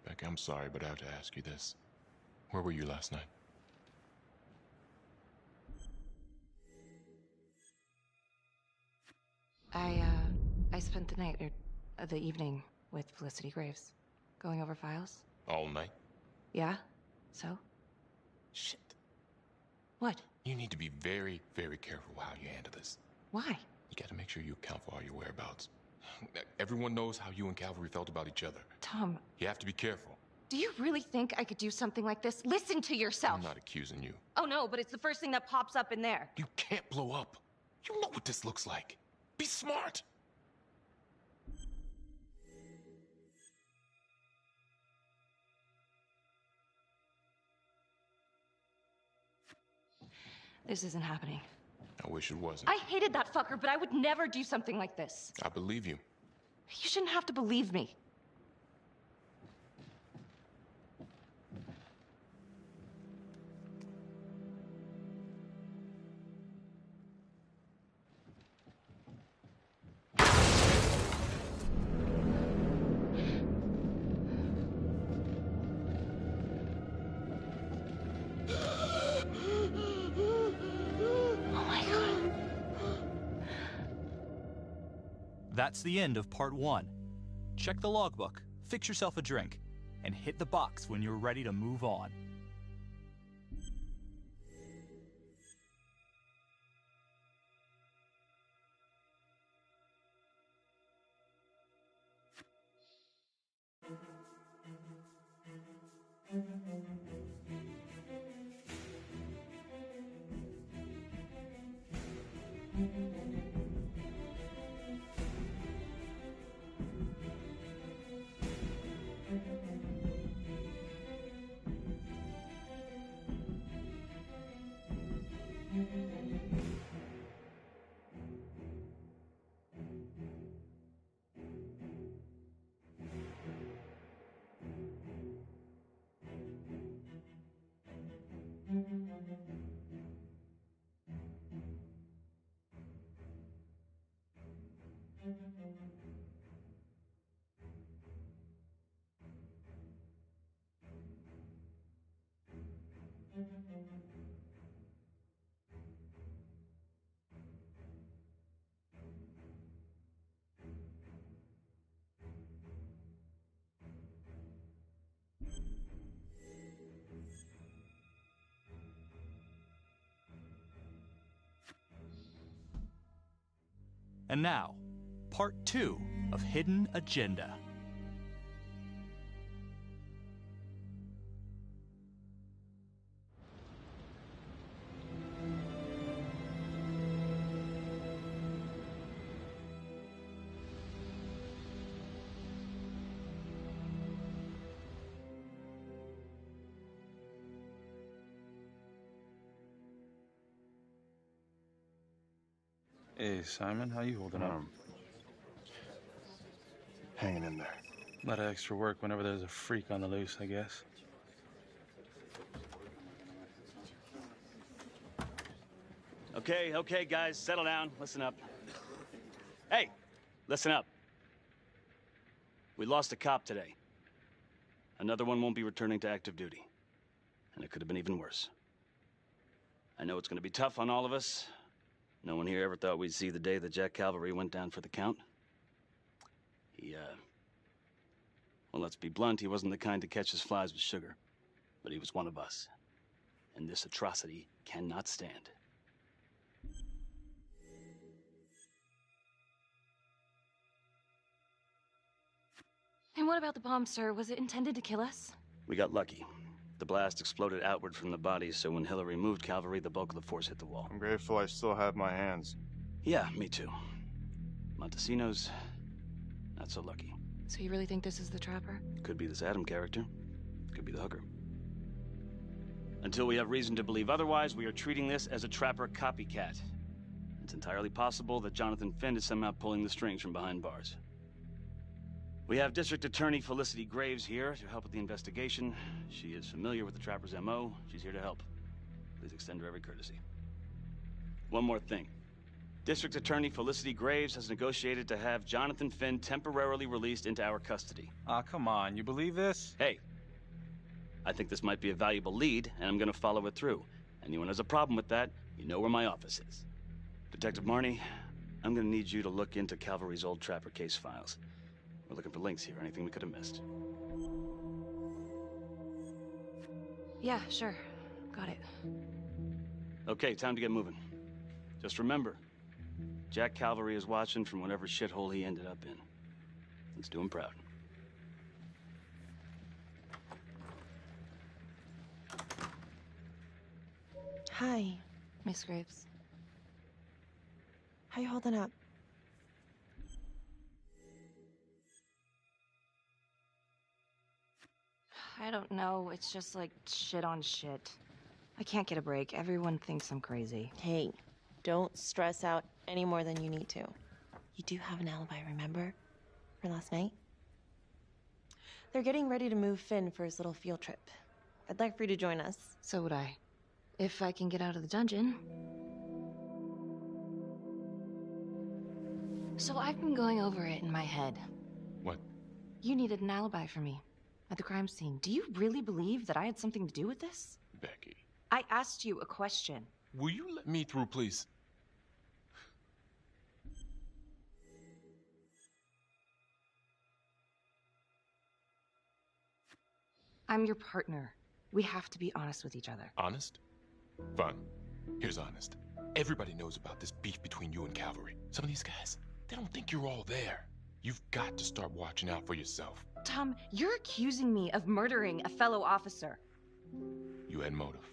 Becky, I'm sorry, but I have to ask you this. Where were you last night? I spent the night, or the evening, with Felicity Graves. Going over files. All night? Yeah? So? Shit. What? You need to be very, very careful how you handle this. Why? You gotta make sure you account for all your whereabouts. Everyone knows how you and Calvary felt about each other. Tom. You have to be careful. Do you really think I could do something like this? Listen to yourself! I'm not accusing you. Oh no, but it's the first thing that pops up in there. You can't blow up. You know what this looks like. Be smart. This isn't happening. I wish it wasn't. I hated that fucker, but I would never do something like this. I believe you. You shouldn't have to believe me. That's the end of part 1. Check the logbook, fix yourself a drink, and hit the box when you're ready to move on. And now, part 2 of Hidden Agenda. Hey, Simon, how you holding up? Hanging in there. A lot of extra work whenever there's a freak on the loose, I guess. Okay, guys, settle down. Listen up. Hey, listen up. We lost a cop today. Another one won't be returning to active duty. And it could have been even worse. I know it's going to be tough on all of us. No one here ever thought we'd see the day that Jack Calvary went down for the count. Well, let's be blunt, he wasn't the kind to catch his flies with sugar. But he was one of us. And this atrocity cannot stand. And what about the bomb, sir? Was it intended to kill us? We got lucky. The blast exploded outward from the bodies, so when Hillary moved Calvary, the bulk of the force hit the wall. I'm grateful I still have my hands. Yeah, me too. Montesinos, not so lucky. So you really think this is the Trapper? Could be this Adam character. Could be the hooker. Until we have reason to believe otherwise, we are treating this as a Trapper copycat. It's entirely possible that Jonathan Finn is somehow pulling the strings from behind bars. We have District Attorney Felicity Graves here to help with the investigation. She is familiar with the Trapper's MO. She's here to help. Please extend her every courtesy. One more thing. District Attorney Felicity Graves has negotiated to have Jonathan Finn temporarily released into our custody. Aw, come on. You believe this? Hey, I think this might be a valuable lead, and I'm gonna follow it through. Anyone has a problem with that, you know where my office is. Detective Marnie, I'm gonna need you to look into Calvary's old Trapper case files. We're looking for links here, anything we could have missed. Yeah, sure. Got it. Okay, time to get moving. Just remember, Jack Calvary is watching from whatever shithole he ended up in. Let's do him proud. Hi. Miss Graves. How you holding up? I don't know. It's just like shit on shit. I can't get a break. Everyone thinks I'm crazy. Hey, don't stress out any more than you need to. You do have an alibi, remember? For last night? They're getting ready to move Finn for his little field trip. I'd like for you to join us. So would I. If I can get out of the dungeon. So I've been going over it in my head. What? You needed an alibi for me at the crime scene. Do you really believe that I had something to do with this? Becky. I asked you a question. Will you let me through, please? I'm your partner. We have to be honest with each other. Honest? Fine. Here's honest. Everybody knows about this beef between you and Calvary. Some of these guys, they don't think you're all there. You've got to start watching out for yourself. Tom, you're accusing me of murdering a fellow officer. You had motive.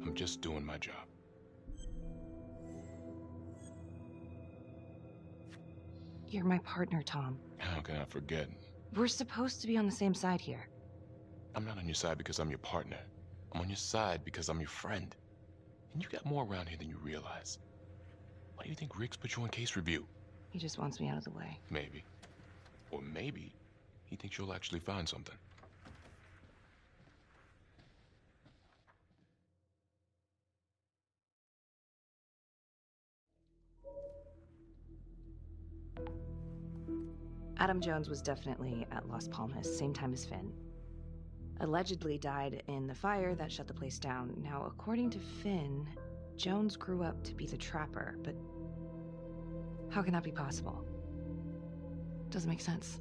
I'm just doing my job. You're my partner, Tom. How can I forget? We're supposed to be on the same side here. I'm not on your side because I'm your partner. I'm on your side because I'm your friend. And you got more around here than you realize. Why do you think Riggs put you on case review? He just wants me out of the way. Maybe. Or maybe he thinks you'll actually find something. Adam Jones was definitely at Las Palmas, same time as Finn. Allegedly died in the fire that shut the place down. Now, according to Finn, Jones grew up to be the Trapper, but how can that be possible? Doesn't make sense.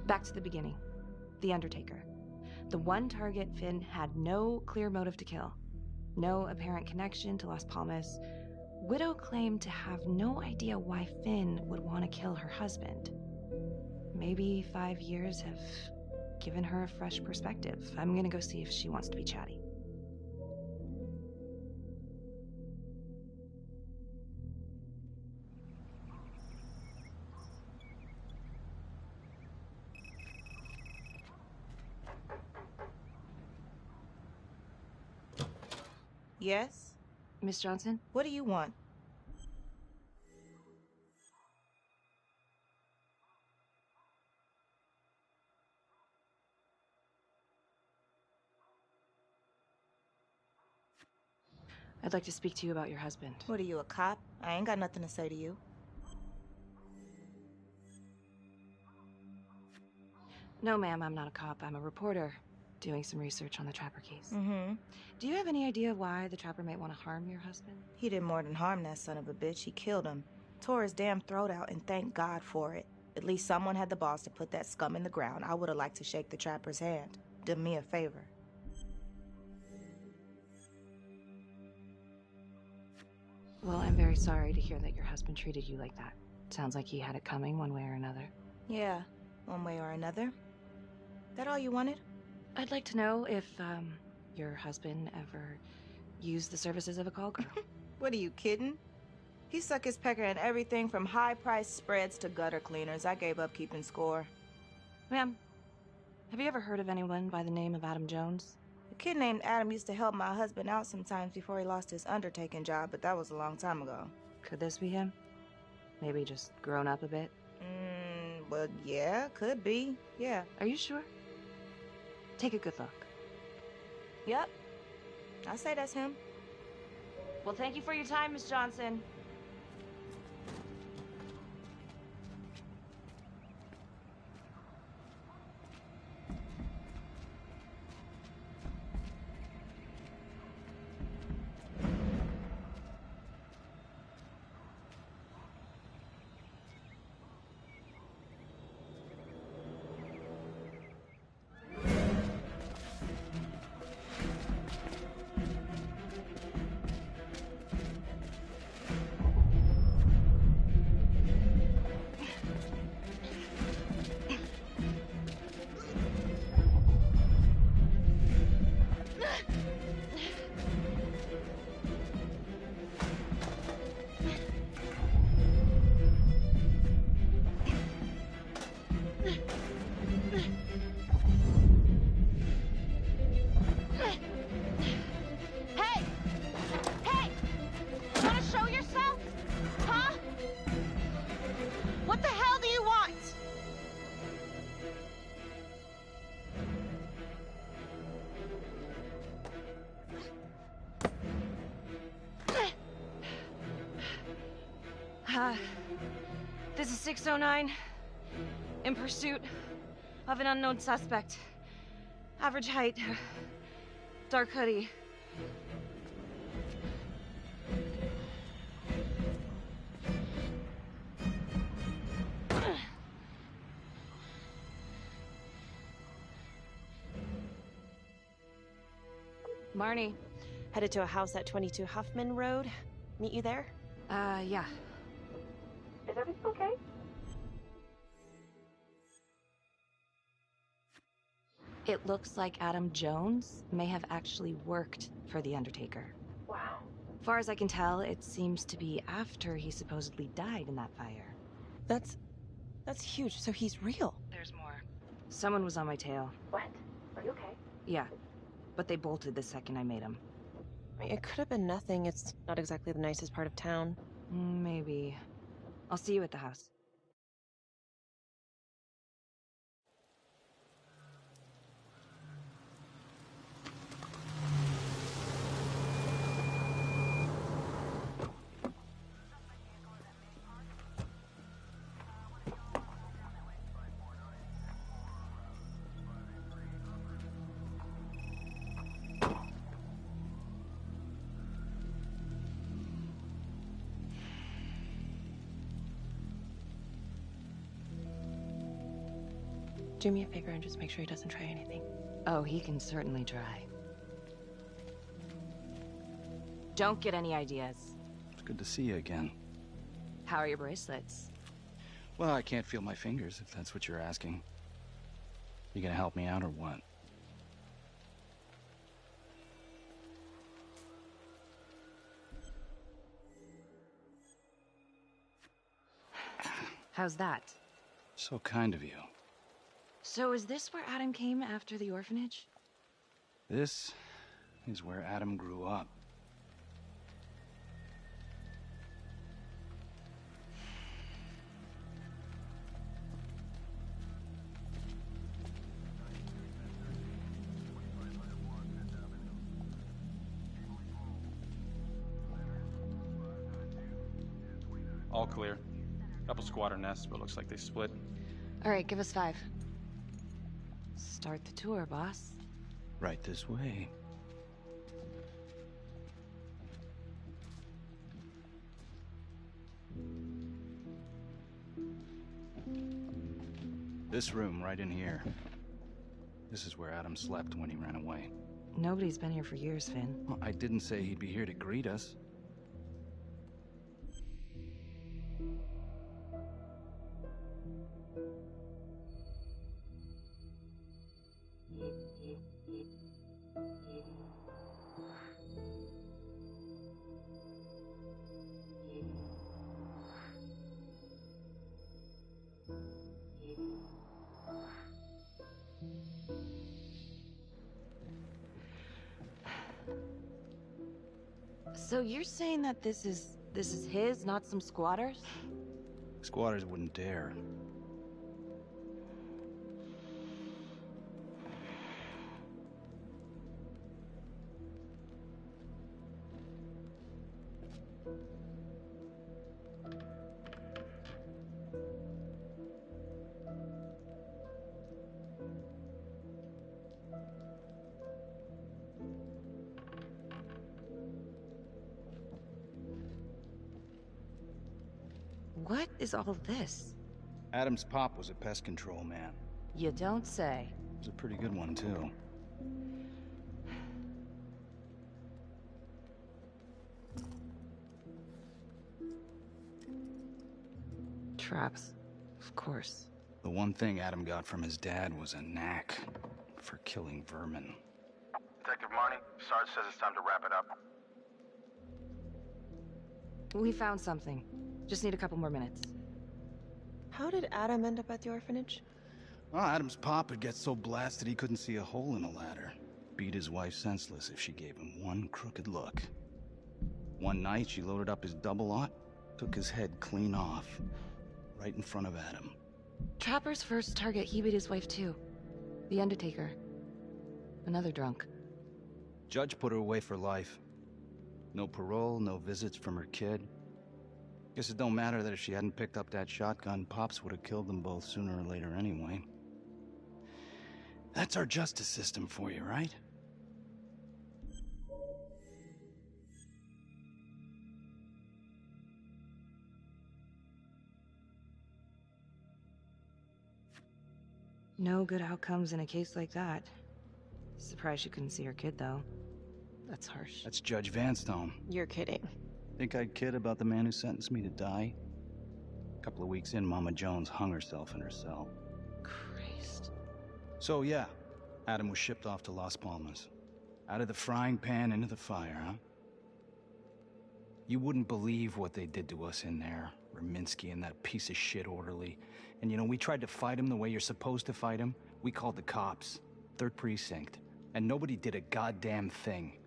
Back to the beginning. The Undertaker. The one target Finn had no clear motive to kill. No apparent connection to Las Palmas. Widow claimed to have no idea why Finn would want to kill her husband. Maybe 5 years have given her a fresh perspective. I'm gonna go see if she wants to be chatty. Yes? Miss Johnson? What do you want? I'd like to speak to you about your husband. What are you, a cop? I ain't got nothing to say to you. No, ma'am, I'm not a cop. I'm a reporter doing some research on the Trapper case. Mm-hmm. Do you have any idea why the Trapper might want to harm your husband? He did more than harm that son of a bitch. He killed him. Tore his damn throat out, and thank God for it. At least someone had the balls to put that scum in the ground. I would have liked to shake the Trapper's hand. Did me a favor. Well, I'm very sorry to hear that your husband treated you like that. Sounds like he had it coming one way or another. Yeah, one way or another. That all you wanted? I'd like to know if, your husband ever used the services of a call girl. What are you kidding? He suck his pecker in everything from high-priced spreads to gutter cleaners. I gave up keeping score. Ma'am, have you ever heard of anyone by the name of Adam Jones? A kid named Adam used to help my husband out sometimes before he lost his undertaking job, but that was a long time ago. Could this be him? Maybe just grown up a bit? Well, yeah, could be. Yeah. Are you sure? Take a good look. Yep. I say that's him. Well, thank you for your time, Miss Johnson. This is 609. In pursuit of an unknown suspect. Average height. Dark hoodie. Marnie. Headed to a house at 22 Huffman Road. Meet you there? Yeah. Is everything okay? It looks like Adam Jones may have actually worked for The Undertaker. Wow. Far as I can tell, it seems to be after he supposedly died in that fire. That's huge. So he's real. There's more. Someone was on my tail. What? Are you okay? Yeah, but they bolted the second I made them. I mean, it could have been nothing. It's not exactly the nicest part of town. Maybe. I'll see you at the house. Do me a favor and just make sure he doesn't try anything. Oh, he can certainly try. Don't get any ideas. It's good to see you again. How are your bracelets? Well, I can't feel my fingers, if that's what you're asking. You gonna help me out or what? How's that? So kind of you. So is this where Adam came after the orphanage? This is where Adam grew up. All clear. Couple squatter nests, but looks like they split. All right, give us 5. Start the tour, boss. Right this way. This room right in here. This is where Adam slept when he ran away. Nobody's been here for years, Finn. Well, I didn't say he'd be here to greet us. So you're saying that this is his, not some squatters? Squatters wouldn't dare. What is all this? Adam's pop was a pest control man. You don't say. He was a pretty good one, too. Traps. Of course. The one thing Adam got from his dad was a knack for killing vermin. Detective Marnie, Sarge says it's time to wrap it up. We found something. Just need a couple more minutes. How did Adam end up at the orphanage? Well, Adam's pop would get so blasted he couldn't see a hole in a ladder. Beat his wife senseless if she gave him one crooked look. One night, she loaded up his double-aught, took his head clean off, right in front of Adam. Trapper's first target, he beat his wife too. The Undertaker. Another drunk. Judge put her away for life. No parole, no visits from her kid. Guess it don't matter that if she hadn't picked up that shotgun, Pops would have killed them both sooner or later anyway. That's our justice system for you, right? No good outcomes in a case like that. Surprised she couldn't see her kid, though. That's harsh. That's Judge Vanstone. You're kidding. Think I'd kid about the man who sentenced me to die? A couple of weeks in, Mama Jones hung herself in her cell. Christ. So yeah, Adam was shipped off to Las Palmas. Out of the frying pan into the fire, huh? You wouldn't believe what they did to us in there. Raminsky and that piece of shit orderly. And you know, we tried to fight him the way you're supposed to fight him. We called the cops. 3rd Precinct. And nobody did a goddamn thing.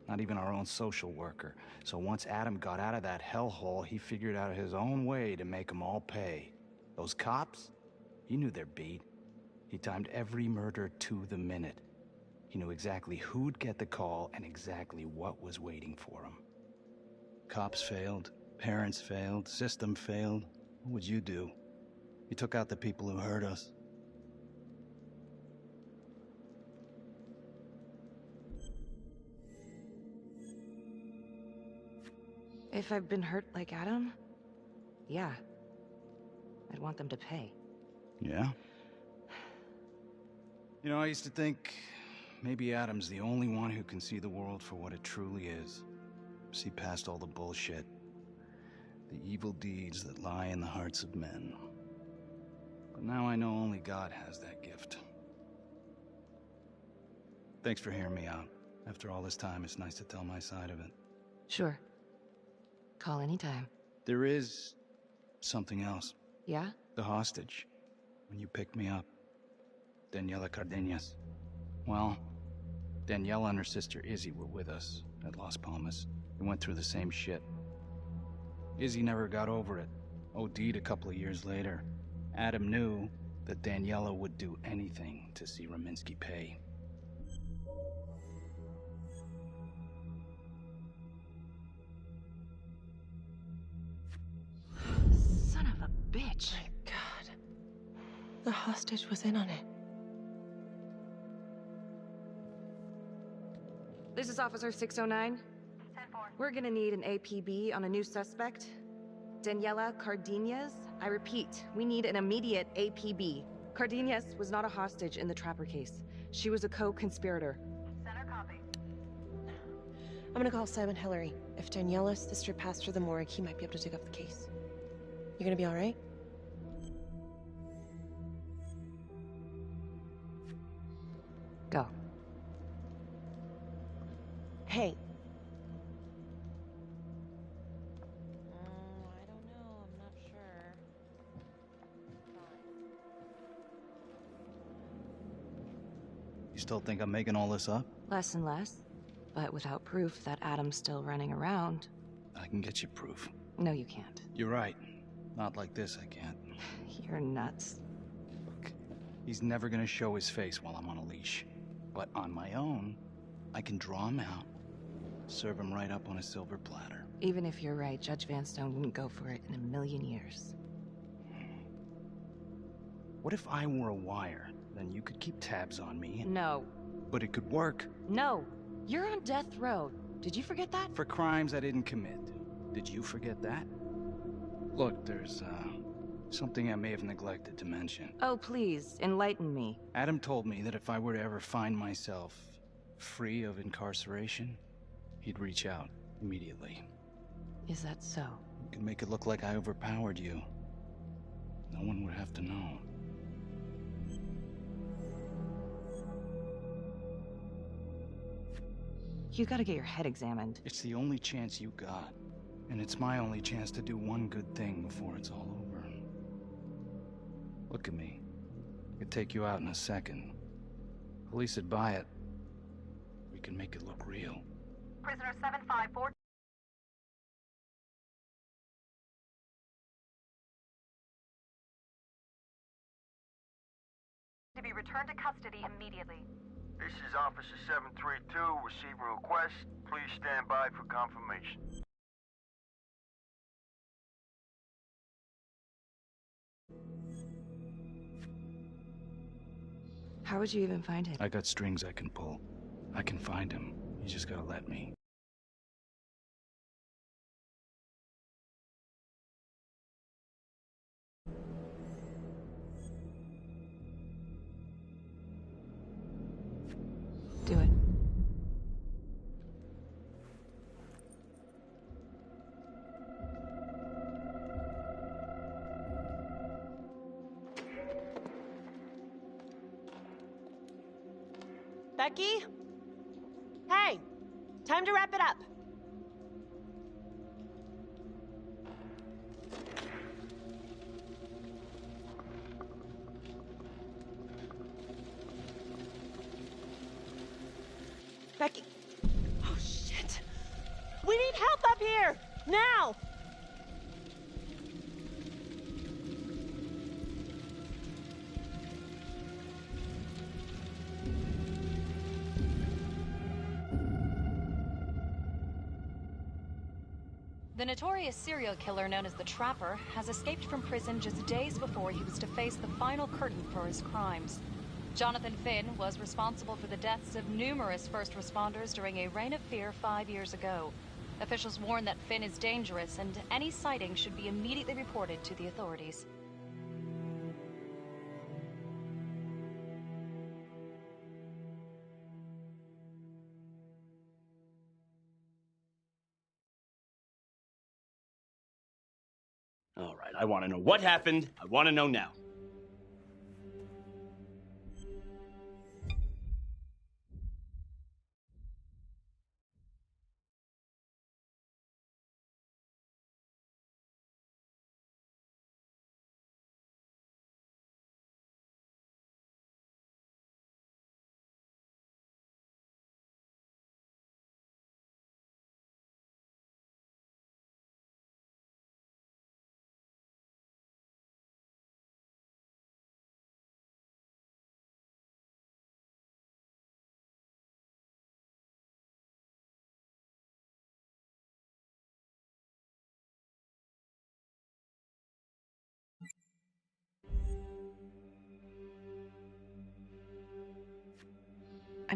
Not even our own social worker. So once Adam got out of that hellhole, he figured out his own way to make them all pay. Those cops? He knew their beat. He timed every murder to the minute. He knew exactly who'd get the call and exactly what was waiting for him. Cops failed. Parents failed. System failed. What would you do? You took out the people who hurt us. If I've been hurt like Adam, yeah. I'd want them to pay. Yeah? You know, I used to think maybe Adam's the only one who can see the world for what it truly is. See past all the bullshit. The evil deeds that lie in the hearts of men. But now I know only God has that gift. Thanks for hearing me out. After all this time, it's nice to tell my side of it. Sure. Call anytime. There is something else. Yeah? The hostage. When you picked me up. Daniela Cardenas. Well, Daniela and her sister Izzy were with us at Las Palmas. We went through the same shit. Izzy never got over it. OD'd a couple of years later. Adam knew that Daniela would do anything to see Raminsky pay. bitch. My God. The hostage was in on it. This is Officer 609. We're gonna need an APB on a new suspect. Daniela Cardenas. I repeat, we need an immediate APB. Cardenas was not a hostage in the Trapper case. She was a co-conspirator. Center copy. I'm gonna call Simon Hillary. If Daniela's sister passed through the morgue, he might be able to dig up the case. You gonna be alright? Go. Hey. I don't know. I'm not sure. You still think I'm making all this up? Less and less. But without proof that Adam's still running around. I can get you proof. No, you can't. You're right. Not like this, I can't. You're nuts. Look, he's never gonna show his face while I'm on a leash. But on my own, I can draw him out, serve him right up on a silver platter. Even if you're right, Judge Vanstone wouldn't go for it in a million years. What if I were a wire? Then you could keep tabs on me and... No. But it could work. No. You're on death row. Did you forget that? For crimes I didn't commit. Did you forget that? Look, there's, something I may have neglected to mention. Oh, please, enlighten me. Adam told me that if I were to ever find myself free of incarceration, he'd reach out immediately. Is that so? You could make it look like I overpowered you. No one would have to know. You gotta get your head examined. It's the only chance you got. And it's my only chance to do one good thing before it's all over. Look at me. I could take you out in a second. Police would buy it. We can make it look real. Prisoner 754 to be returned to custody immediately. This is Officer 732 receiving a request. Please stand by for confirmation. How would you even find him? I got strings I can pull. I can find him. You just gotta let me. Do it. Becky? Hey! Time to wrap it up. Becky. Oh, shit. We need help up here! Now! The notorious serial killer known as the Trapper has escaped from prison just days before he was to face the final curtain for his crimes. Jonathan Finn was responsible for the deaths of numerous first responders during a reign of fear 5 years ago. Officials warn that Finn is dangerous and any sighting should be immediately reported to the authorities. All right, I want to know what happened. I want to know now.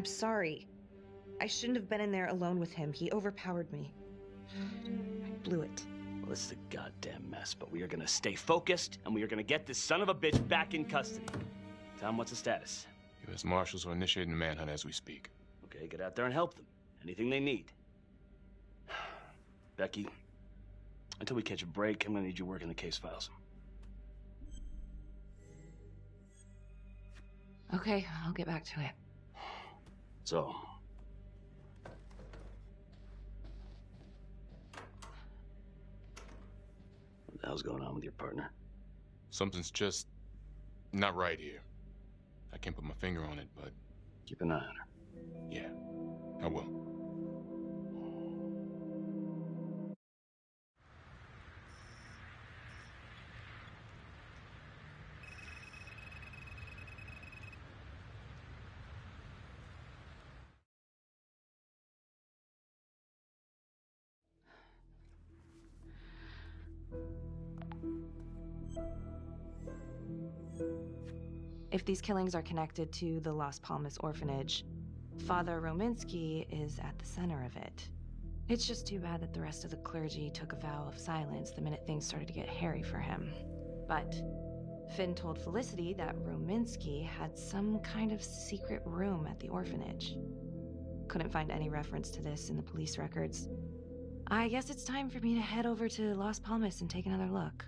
I'm sorry. I shouldn't have been in there alone with him. He overpowered me. I blew it. Well, this is a goddamn mess, but we are gonna stay focused, and we are gonna get this son of a bitch back in custody. Tom, what's the status? U.S. Marshals are initiating a manhunt as we speak. Okay, get out there and help them. Anything they need. Becky, until we catch a break, I'm gonna need you working the case files. Okay, I'll get back to it. So, what the hell's going on with your partner? Something's just not right here. I can't put my finger on it, but... Keep an eye on her. Yeah, I will. If these killings are connected to the Las Palmas orphanage, Father Rominsky is at the center of it. It's just too bad that the rest of the clergy took a vow of silence the minute things started to get hairy for him. But Finn told Felicity that Rominsky had some kind of secret room at the orphanage. Couldn't find any reference to this in the police records. I guess it's time for me to head over to Las Palmas and take another look.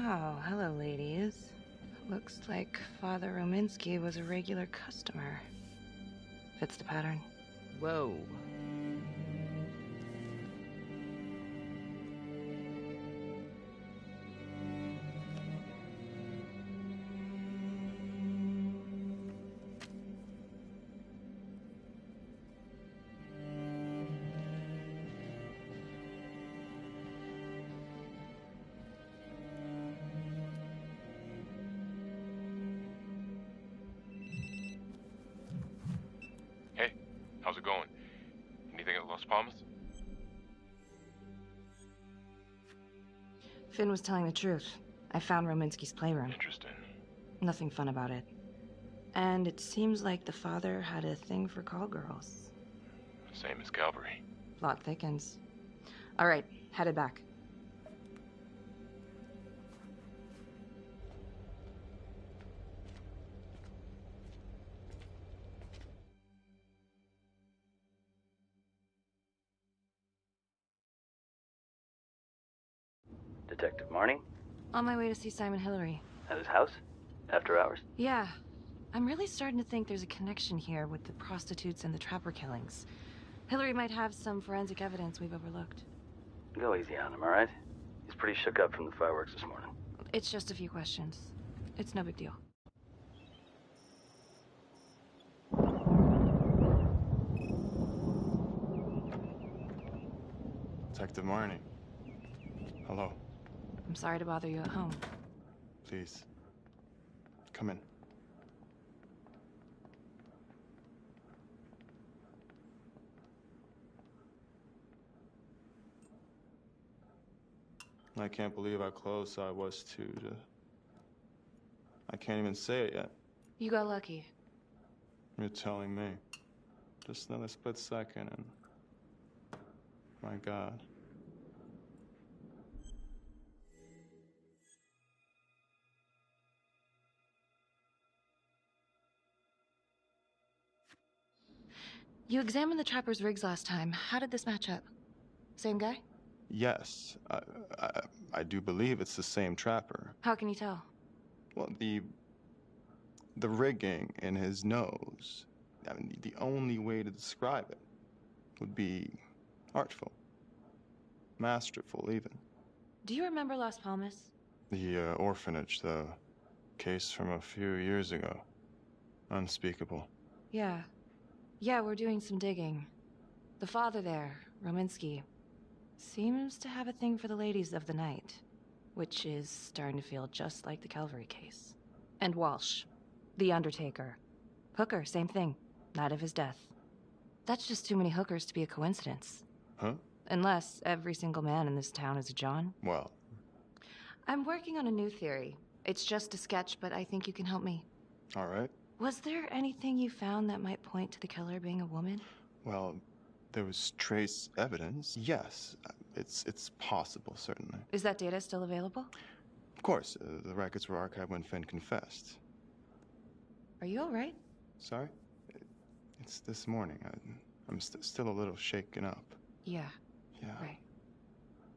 Oh, hello, ladies. Looks like Father Rominsky was a regular customer. Fits the pattern. Whoa. Palmas? Finn was telling the truth. I found Rominsky's playroom. Interesting. Nothing fun about it. And it seems like the father had a thing for call girls. Same as Calvary. Plot thickens. All right, headed back. Detective Marnie? On my way to see Simon Hillary. At his house? After hours? Yeah. I'm really starting to think there's a connection here with the prostitutes and the Trapper killings. Hillary might have some forensic evidence we've overlooked. Go easy on him, all right? He's pretty shook up from the fireworks this morning. It's just a few questions. It's no big deal. Detective Marnie. Hello. I'm sorry to bother you at home. Please. Come in. I can't believe how close I was to I can't even say it yet. You got lucky. You're telling me. Just another split second and... My God. You examined the Trapper's rigs last time. How did this match up? Same guy? Yes. I do believe it's the same Trapper. How can you tell? Well, the rigging in his nose. I mean, the only way to describe it would be artful. Masterful, even. Do you remember Las Palmas? The orphanage, the case from a few years ago. Unspeakable. Yeah. Yeah, we're doing some digging. The father there, Rominsky, seems to have a thing for the ladies of the night, which is starting to feel just like the Calvary case. And Walsh, the Undertaker. Hooker, same thing. Night of his death. That's just too many hookers to be a coincidence. Huh? Unless every single man in this town is a John. Well. I'm working on a new theory. It's just a sketch, but I think you can help me. All right. Was there anything you found that might point to the killer being a woman? Well, there was trace evidence. Yes, it's possible, certainly. Is that data still available? Of course, the records were archived when Finn confessed. Are you all right? Sorry? It's this morning. I'm still a little shaken up. Yeah. Yeah. Right.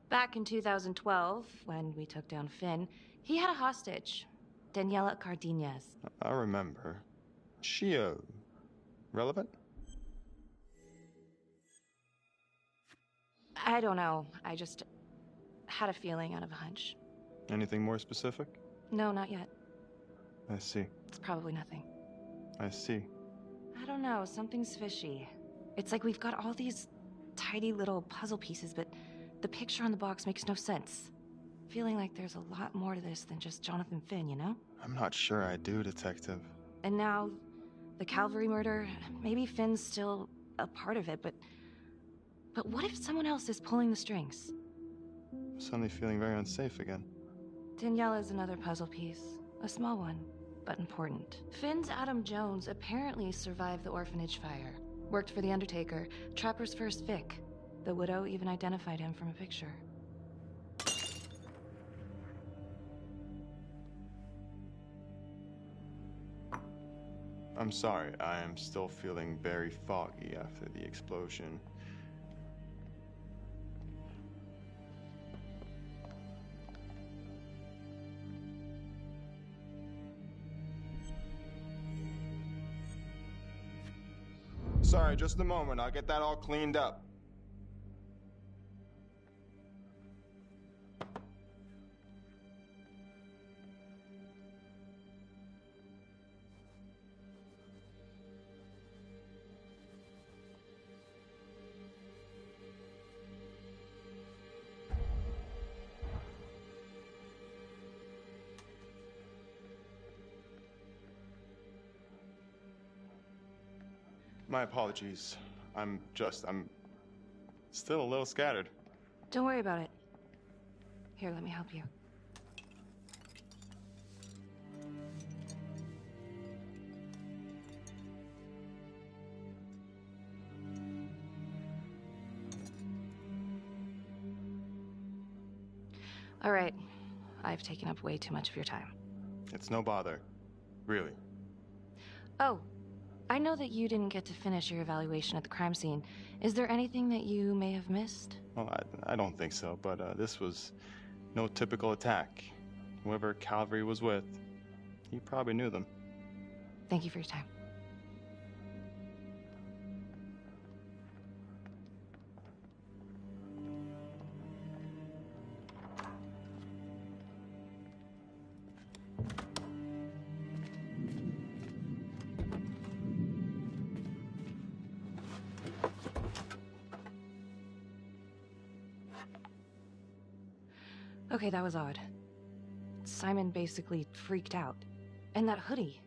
Back in 2012, when we took down Finn, he had a hostage, Daniela Cardenas. I remember. She, relevant? I don't know. I just had a feeling out of a hunch. Anything more specific? No, not yet. I see. It's probably nothing. I see. I don't know. Something's fishy. It's like we've got all these tidy little puzzle pieces, but the picture on the box makes no sense. Feeling like there's a lot more to this than just Jonathan Finn, you know? I'm not sure I do, Detective. And now, the Calvary murder, maybe Finn's still a part of it, but what if someone else is pulling the strings? I'm suddenly feeling very unsafe again. Daniela's another puzzle piece. A small one, but important. Finn's Adam Jones apparently survived the orphanage fire. Worked for the Undertaker, Trapper's first Vic. The widow even identified him from a picture. I'm sorry, I am still feeling very foggy after the explosion. Sorry, just a moment. I'll get that all cleaned up. My apologies. I'm Still a little scattered. Don't worry about it. Here, let me help you. All right. I've taken up way too much of your time. It's no bother. Really. Oh, I know that you didn't get to finish your evaluation at the crime scene. Is there anything that you may have missed? Well, I don't think so, but this was no typical attack. Whoever Calvary was with, he probably knew them. Thank you for your time. Okay, that was odd. Simon basically freaked out. And that hoodie.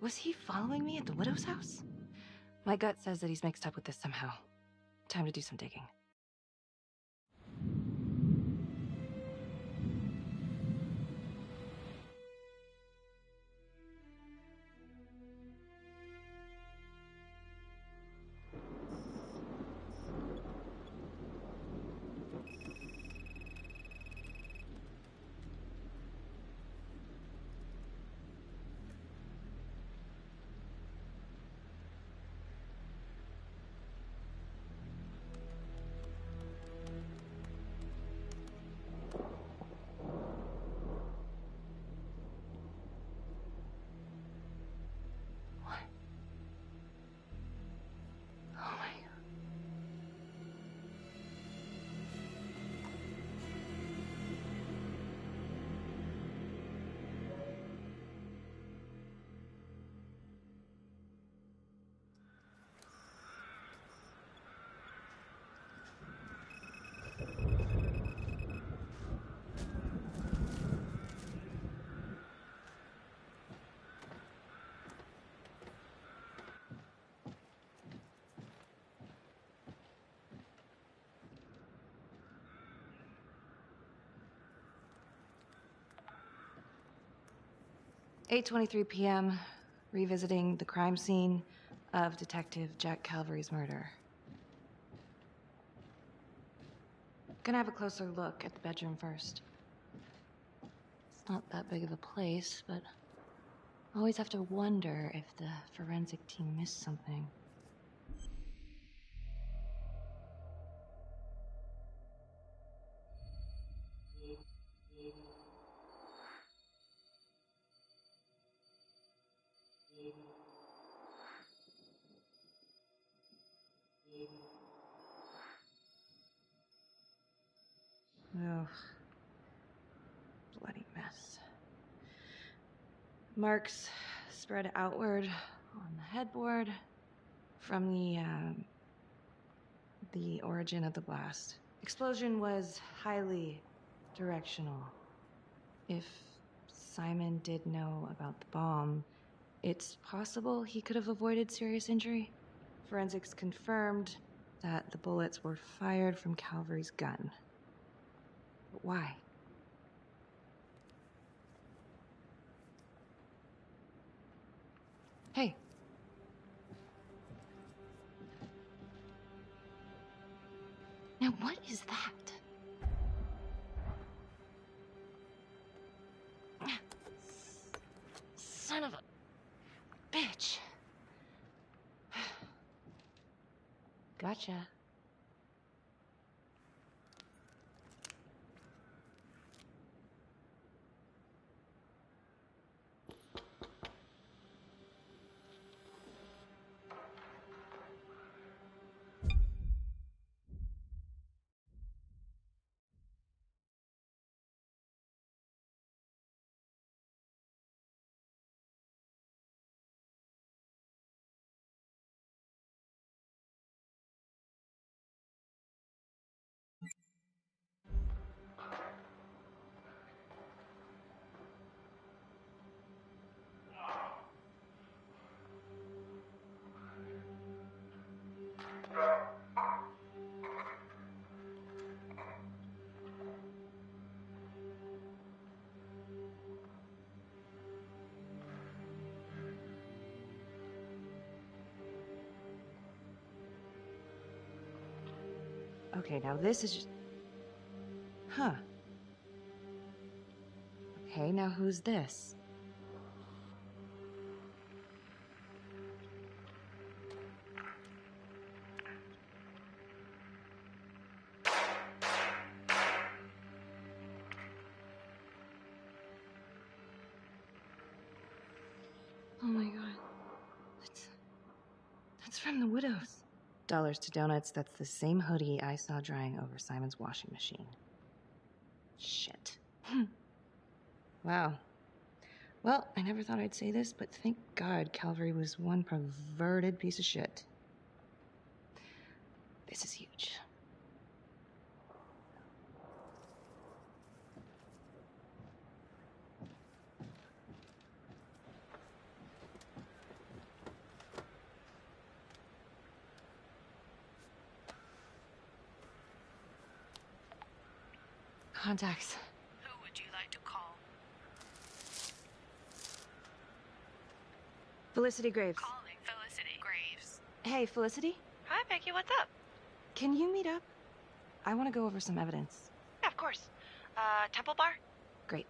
Was he following me at the widow's house? My gut says that he's mixed up with this somehow. Time to do some digging. Oh my God. 8:23 p.m., revisiting the crime scene of Detective Jack Calvary's murder. Gonna have a closer look at the bedroom first. It's not that big of a place, but I always have to wonder if the forensic team missed something. Ugh. Bloody mess. Marks spread outward on the headboard from the origin of the blast. Explosion was highly directional. If Simon did know about the bomb, it's possible he could have avoided serious injury. Forensics confirmed that the bullets were fired from Calvary's gun. But why? Hey. Now what is that? Son of a bitch. Gotcha. Okay, now this is just... Huh. Okay, now who's this? Oh my god. That's from the Widows. Dollars to donuts, that's the same hoodie I saw drying over Simon's washing machine. Shit. Wow. Well, I never thought I'd say this, but thank God Calvary was one perverted piece of shit. This is huge. Contacts. Who would you like to call? Felicity Graves. Calling Felicity Graves. Hey, Felicity? Hi, Becky, what's up? Can you meet up? I want to go over some evidence. Yeah, of course. Temple Bar? Great.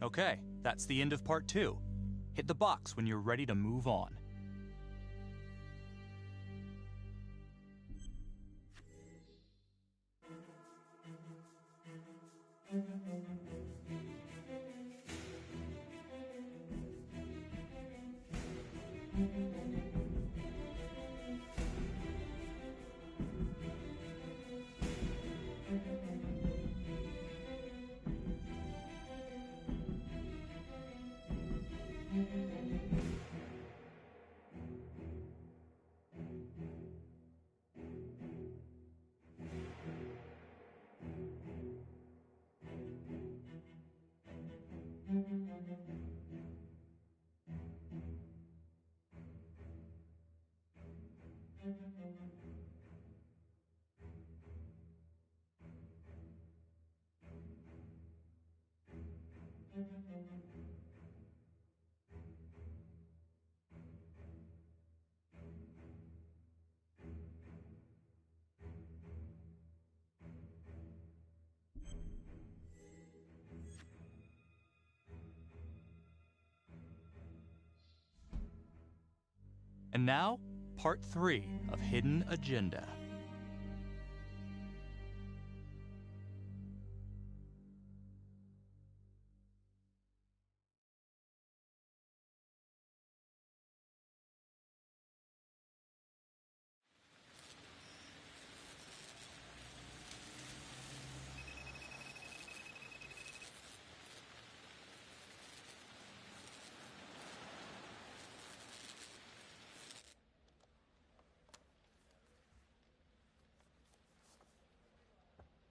Okay, that's the end of part 2. Hit the box when you're ready to move on. And now, part 3 of Hidden Agenda.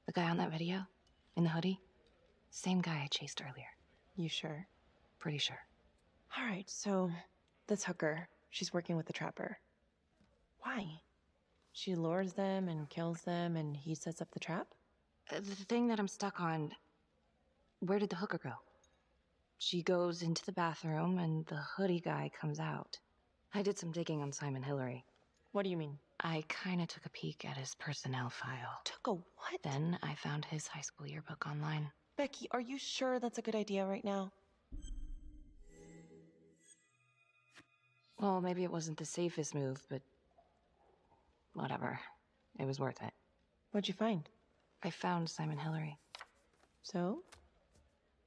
The guy on that video? In the hoodie? Same guy I chased earlier. You sure? Pretty sure. Alright, so this hooker, she's working with the trapper. Why? She lures them and kills them and he sets up the trap? The thing that I'm stuck on... Where did the hooker go? She goes into the bathroom and the hoodie guy comes out. I did some digging on Simon Hillary. What do you mean? I kinda took a peek at his personnel file. Took a what? Then I found his high school yearbook online. Becky, are you sure that's a good idea right now? Well, maybe it wasn't the safest move, but... whatever. It was worth it. What'd you find? I found Simon Hillary. So?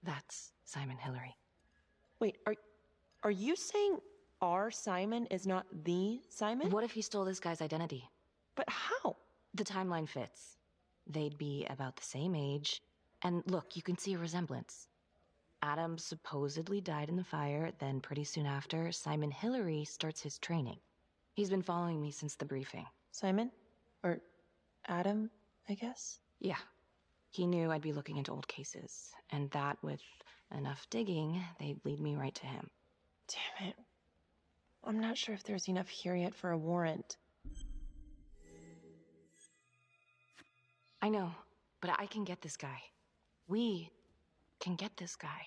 That's Simon Hillary. Wait, are you saying our Simon is not the Simon? What if he stole this guy's identity? But how? The timeline fits. They'd be about the same age. And look, you can see a resemblance. Adam supposedly died in the fire, then pretty soon after, Simon Hillary starts his training. He's been following me since the briefing. Simon? Or Adam, I guess? Yeah. He knew I'd be looking into old cases, and that with enough digging, they'd lead me right to him. Damn it. I'm not sure if there's enough here yet for a warrant. I know, but I can get this guy. We can get this guy.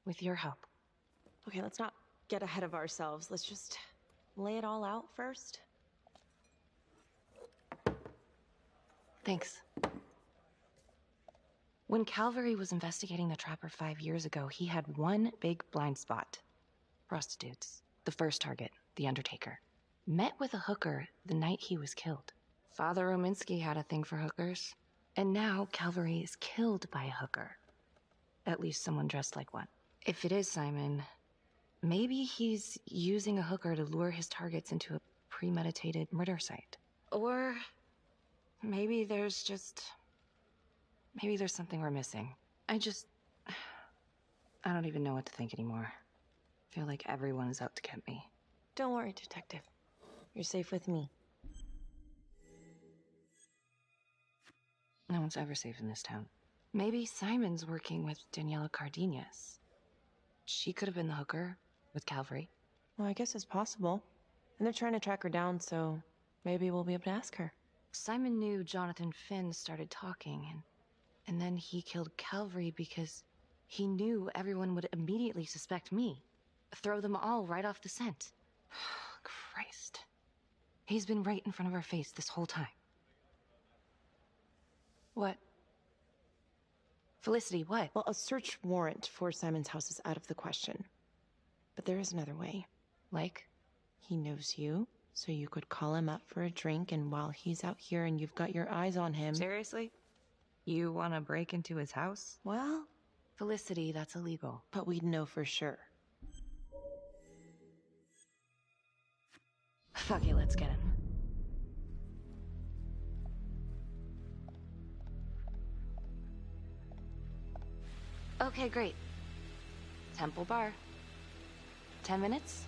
With your help. Okay, let's not get ahead of ourselves. Let's just lay it all out first. Thanks. When Calvary was investigating the Trapper 5 years ago, he had one big blind spot. Prostitutes. The first target, the Undertaker. Met with a hooker the night he was killed. Father Rominsky had a thing for hookers. And now Calvary is killed by a hooker. At least someone dressed like one. If it is Simon, maybe he's using a hooker to lure his targets into a premeditated murder site. Or maybe there's something we're missing. I don't even know what to think anymore. I feel like everyone is out to get me. Don't worry, Detective. You're safe with me. No one's ever safe in this town. Maybe Simon's working with Daniela Cardenas. She could have been the hooker with Calvary. Well, I guess it's possible. And they're trying to track her down, so maybe we'll be able to ask her. Simon knew Jonathan Finn started talking, and then he killed Calvary because he knew everyone would immediately suspect me. Throw them all right off the scent. Christ. He's been right in front of our face this whole time. What? Felicity, what? Well, a search warrant for Simon's house is out of the question. But there is another way. Like? He knows you, so you could call him up for a drink, and while he's out here and you've got your eyes on him... Seriously? You want to break into his house? Well... Felicity, that's illegal. But we'd know for sure. Fuck it, let's get him. Okay, great. Temple Bar. 10 minutes?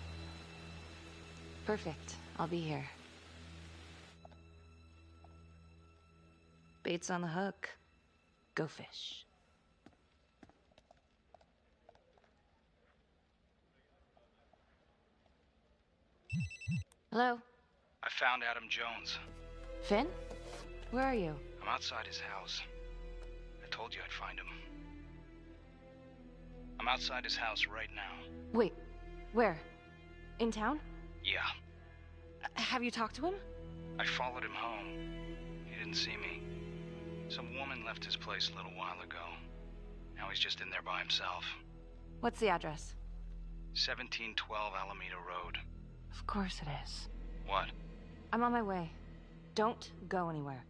Perfect. I'll be here. Bait's on the hook. Go fish. Hello? I found Adam Jones. Finn? Where are you? I'm outside his house. I told you I'd find him. I'm outside his house right now. Wait, where? In town? Yeah. Have you talked to him? I followed him home. He didn't see me. Some woman left his place a little while ago. Now he's just in there by himself. What's the address? 1712 Alameda Road. Of course it is. What? I'm on my way. Don't go anywhere.